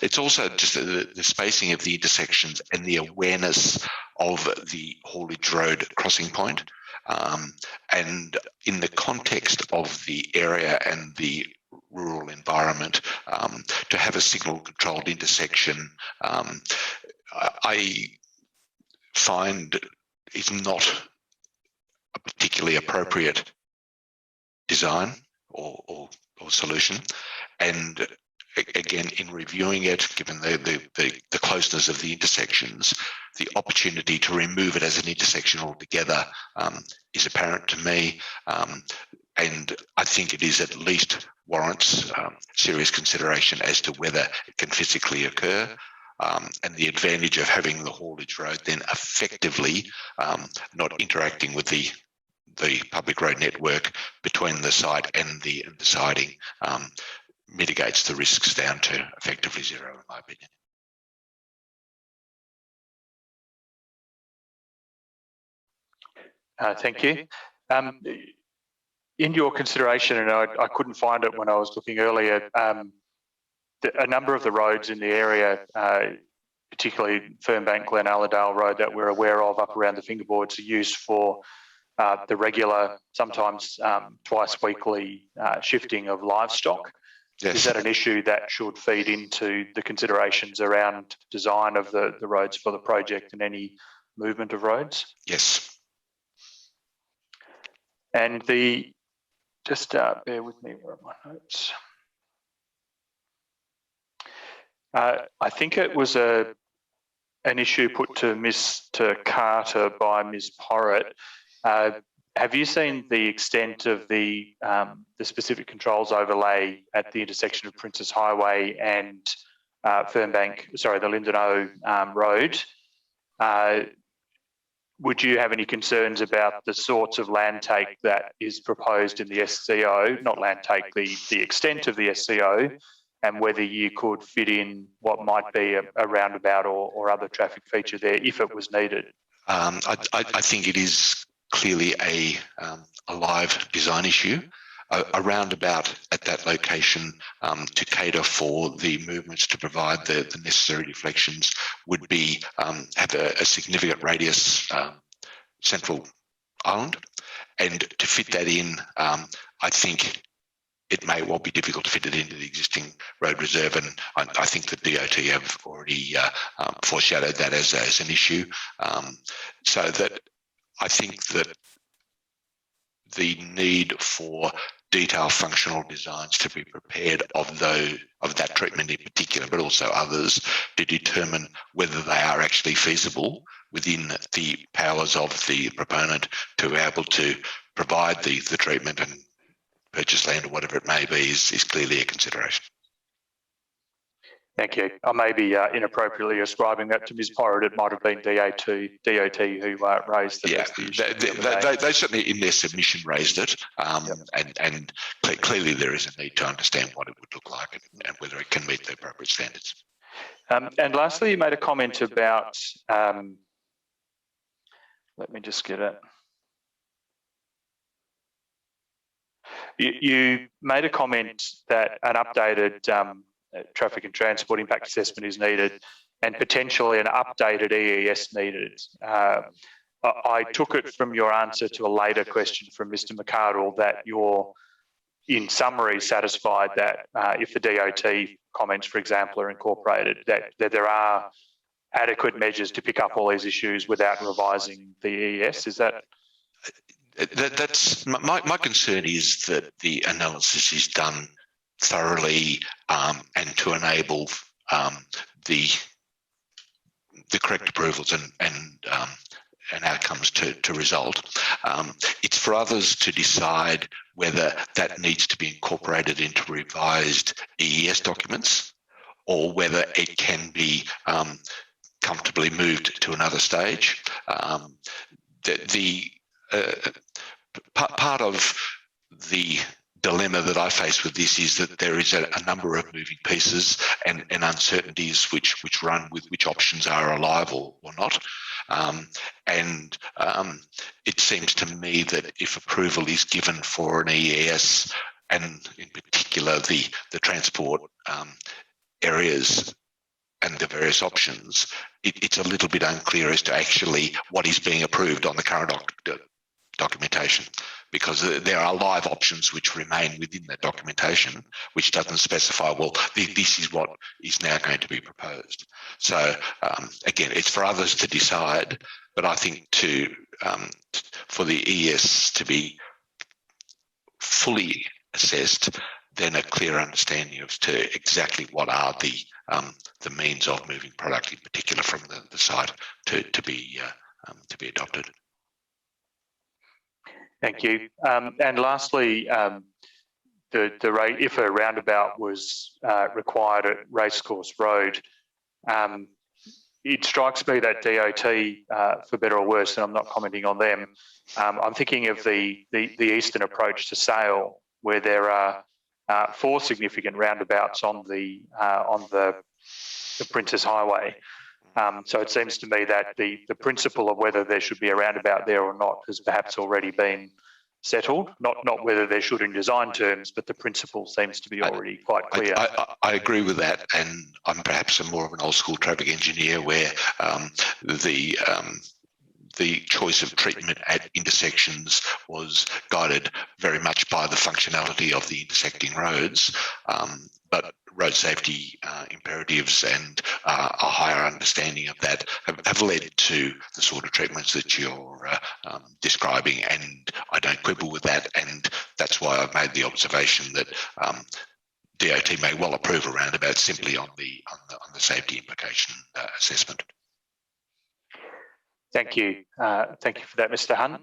S7: It's also just the spacing of the intersections and the awareness of the haulage road crossing point. And in the context of the area and the rural environment, to have a signal controlled intersection, I find is not a particularly appropriate design or solution. And again, in reviewing it, given the closeness of the intersections, the opportunity to remove it as an intersection altogether is apparent to me. And I think it is at least warrants serious consideration as to whether it can physically occur, and the advantage of having the haulage road then effectively not interacting with the public road network between the site and the siding mitigates the risks down to effectively zero, in my opinion.
S1: Thank you. In your consideration, and I couldn't find it when I was looking earlier, a number of the roads in the area, particularly Fernbank, Glenalladale Road that we're aware of up around the Fingerboards, are used for the regular, sometimes twice weekly shifting of livestock.
S7: Yes.
S1: Is that an issue that should feed into the considerations around design of the roads for the project and any movement of roads?
S7: Yes.
S1: And just bear with me, where are my notes? I think it was an issue put to Mr. Carter by Ms. Porritt. Have you seen the extent of the specific controls overlay at the intersection of Princess Highway and the Lindenow Road? Would you have any concerns about the sorts of land take that is proposed in the SCO, not land take, the extent of the SCO, and whether you could fit in what might be a roundabout or other traffic feature there if it was needed.
S7: I think it is clearly a live design issue. A roundabout at that location to cater for the movements to provide the necessary deflections would be have a significant radius central island, and to fit that in, I think it may well be difficult to fit it into the existing road reserve, and I think the DOT have already foreshadowed that as an issue. So that I think that the need for detailed functional designs to be prepared of that treatment in particular, but also others, to determine whether they are actually feasible within the powers of the proponent to be able to provide the treatment and purchase land or whatever it may be is clearly a consideration.
S1: Thank you. I may be inappropriately ascribing that to Ms. Porritt. It might have been DOT who raised it.
S7: Yeah, they certainly in their submission raised it, and clearly there is a need to understand what it would look like and whether it can meet the appropriate standards.
S1: And lastly, you made a comment about, let me just get it. You made a comment that an updated traffic and transport impact assessment is needed and potentially an updated EES needed. I took it from your answer to a later question from Mr. McArdle that you're, in summary, satisfied that if the DOT comments, for example, are incorporated, that there are adequate measures to pick up all these issues without revising the EES. Is that?
S7: That's my concern is that the analysis is done thoroughly and to enable the correct approvals and outcomes to result. It's for others to decide whether that needs to be incorporated into revised EES documents or whether it can be comfortably moved to another stage. Part of the dilemma that I face with this is that there is a number of moving pieces and uncertainties which run with which options are alive or not. And it seems to me that if approval is given for an EES and in particular the transport areas and the various options, it's a little bit unclear as to actually what is being approved on the current documentation, because there are live options which remain within that documentation, which doesn't specify, well, this is what is now going to be proposed. So again, it's for others to decide, but I think for the ES to be fully assessed, then a clear understanding as to exactly what are the means of moving product, in particular from the site, to be adopted.
S1: Thank you. And lastly, if a roundabout was required at Racecourse Road, it strikes me that DOT, for better or worse, and I'm not commenting on them, I'm thinking of the eastern approach to Sale, where there are 4 significant roundabouts on the Princess Highway. So it seems to me that the principle of whether there should be a roundabout there or not has perhaps already been settled, not whether there should in design terms, but the principle seems to be already quite clear.
S7: I agree with that, and I'm perhaps more of an old school traffic engineer where the choice of treatment at intersections was guided very much by the functionality of the intersecting roads, but road safety imperatives and a higher understanding of that have led to the sort of treatments that you're describing, and I don't quibble with that, and that's why I've made the observation that DOT may well approve a roundabout simply on the safety implication assessment.
S1: Thank you. Thank you for that, Mr. Hunt.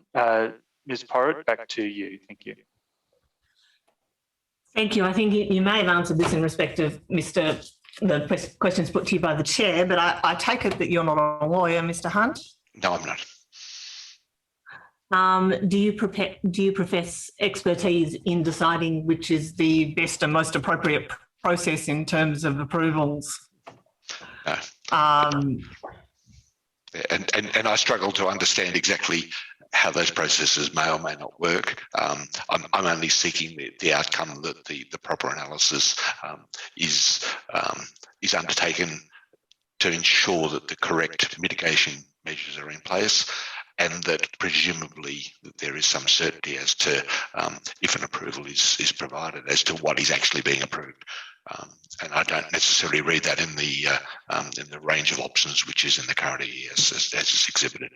S1: Ms. Porritt, back to you. Thank you.
S3: Thank you. I think you may have answered this in respect of the questions put to you by the chair, but I take it that you're not a lawyer, Mr. Hunt?
S7: No, I'm not.
S3: Do you profess expertise in deciding which is the best and most appropriate process in terms of approvals.
S7: No. And I struggle to understand exactly how those processes may or may not work. I'm only seeking the outcome that the proper analysis is undertaken to ensure that the correct mitigation measures are in place, and that presumably that there is some certainty as to if an approval is provided as to what is actually being approved. And I don't necessarily read that in the range of options which is in the current EES as it's exhibited.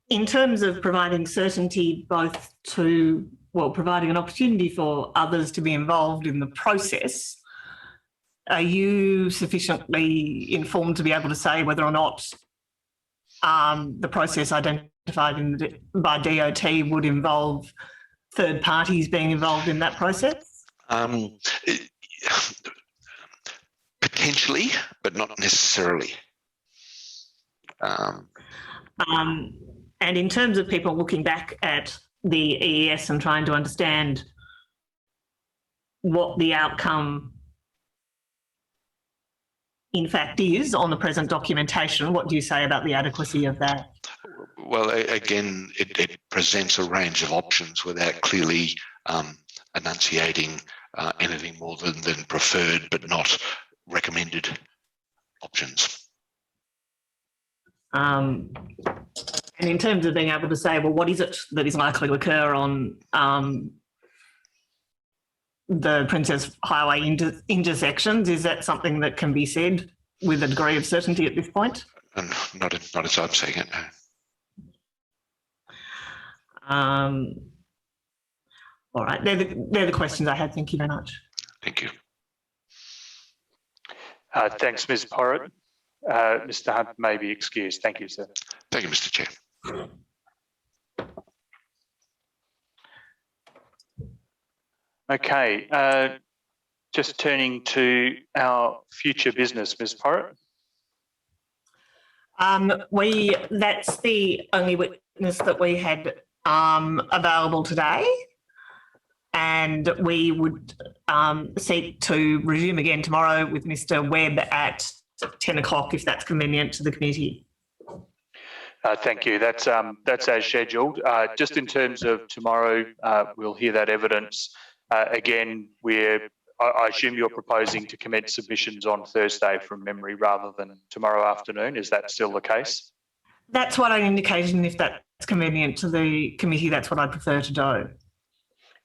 S3: In terms of providing certainty both to, providing an opportunity for others to be involved in the process, are you sufficiently informed to be able to say whether or not the process identified by DOT would involve third parties being involved in that process?
S7: Potentially, but not necessarily.
S3: And in terms of people looking back at the EES and trying to understand what the outcome in fact is on the present documentation, what do you say about the adequacy of that?
S7: Well, again, it presents a range of options without clearly enunciating anything more than preferred but not recommended options.
S3: And in terms of being able to say, well, what is it that is likely to occur on the Princess Highway intersections, is that something that can be said with a degree of certainty at this point?
S7: Not as I'm saying it,
S3: no. All right, they're the questions I had. Thank you very much.
S7: Thank you.
S1: Thanks, Ms. Porritt. Mr. Hunt may be excused. Thank you, sir.
S7: Thank you, Mr. Chair.
S1: Okay, just turning to our future business, Ms. Porritt.
S3: That's the only witness that we had available today, and we would seek to resume again tomorrow with Mr. Webb at 10 o'clock, if that's convenient to the committee.
S1: Thank you. That's as scheduled. Just in terms of tomorrow, we'll hear that evidence. Again, I assume you're proposing to commence submissions on Thursday from memory rather than tomorrow afternoon. Is that still the case?
S3: That's what I indicated, and if that's convenient to the committee, that's what I prefer to do.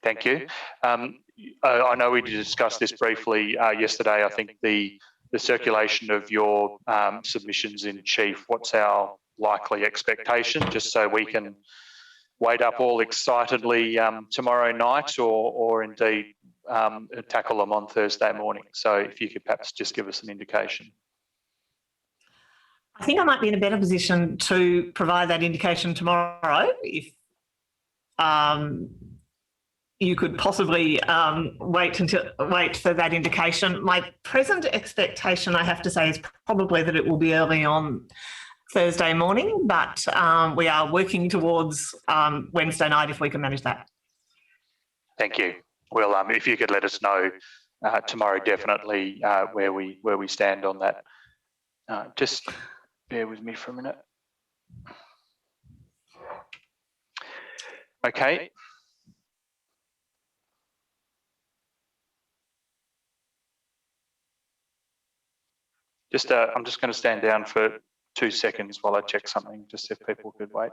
S1: Thank you. I know we discussed this briefly yesterday. I think the circulation of your submissions in chief, what's our likely expectation, just so we can wait up all excitedly tomorrow night or indeed tackle them on Thursday morning. So if you could perhaps just give us an indication.
S3: I think I might be in a better position to provide that indication tomorrow if you could possibly wait for that indication. My present expectation, I have to say, is probably that it will be early on Thursday morning, but we are working towards Wednesday night if we can manage that.
S1: Thank you. Well, if you could let us know tomorrow, definitely where we stand on that. Just bear with me for a minute. Okay. I'm just going to stand down for 2 seconds while I check something, just if people could wait.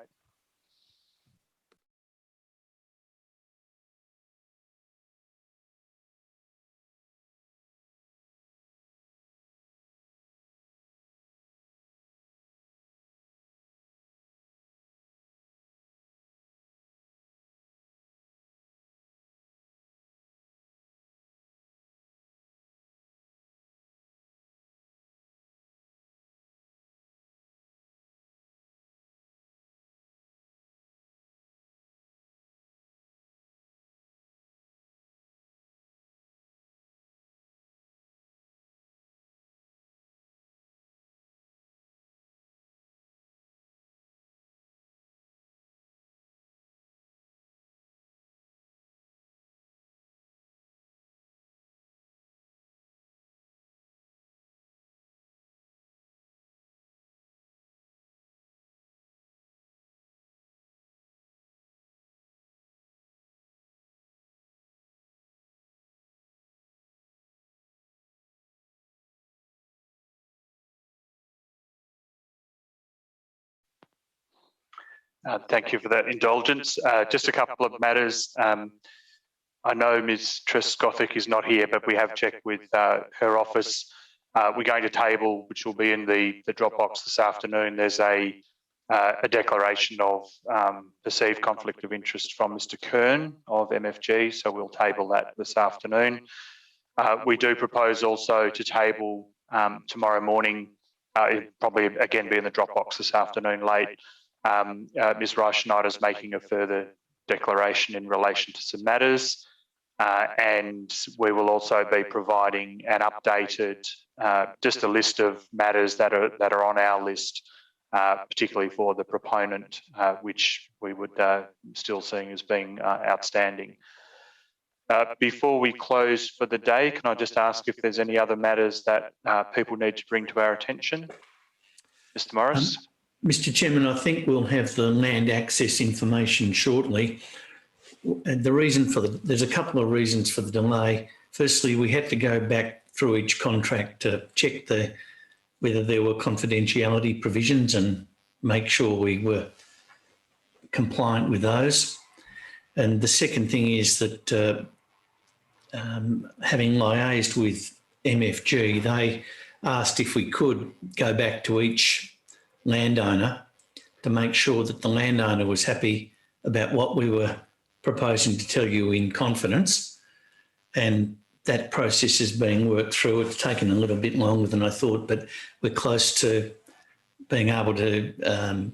S1: Thank you for that indulgence. Just a couple of matters. I know Ms. Trescothick is not here, but we have checked with her office. We're going to table, which will be in the Dropbox this afternoon. There's a declaration of perceived conflict of interest from Mr. Kern of MFG, so we'll table that this afternoon. We do propose also to table tomorrow morning, it'll probably again be in the Dropbox this afternoon late. Ms. Reicheneider's making a further declaration in relation to some matters, and we will also be providing an updated, just a list of matters that are on our list, particularly for the proponent, which we would still seeing as being outstanding. Before we close for the day, can I just ask if there's any other matters that people need to bring to our attention? Mr. Morris?
S2: Mr. Chairman, I think we'll have the land access information shortly. And there's a couple of reasons for the delay. Firstly, we had to go back through each contract to check whether there were confidentiality provisions and make sure we were compliant with those. And the second thing is that having liaised with MFG, they asked if we could go back to each landowner to make sure that the landowner was happy about what we were proposing to tell you in confidence. And that process is being worked through. It's taken a little bit longer than I thought, but we're close to being able to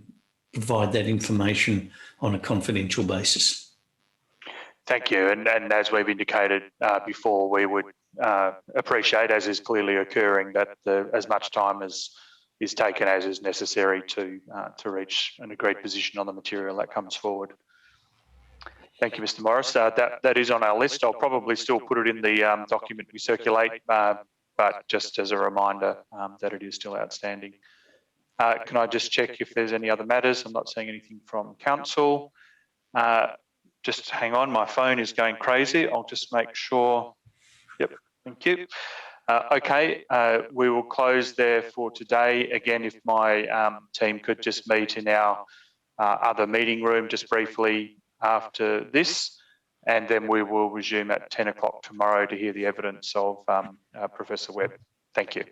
S2: provide that information on a confidential basis.
S1: Thank you. And as we've indicated before, we would appreciate, as is clearly occurring, that as much time as is taken as is necessary to reach an agreed position on the material that comes forward. Thank you, Mr. Morris. That is on our list. I'll probably still put it in the document we circulate, but just as a reminder that it is still outstanding. Can I just check if there's any other matters? I'm not seeing anything from council. Just hang on, my phone is going crazy. I'll just make sure. Yep, thank you. Okay, we will close there for today. Again, if my team could just meet in our other meeting room just briefly after this, and then we will resume at 10 o'clock tomorrow to hear the evidence of Professor Webb. Thank you.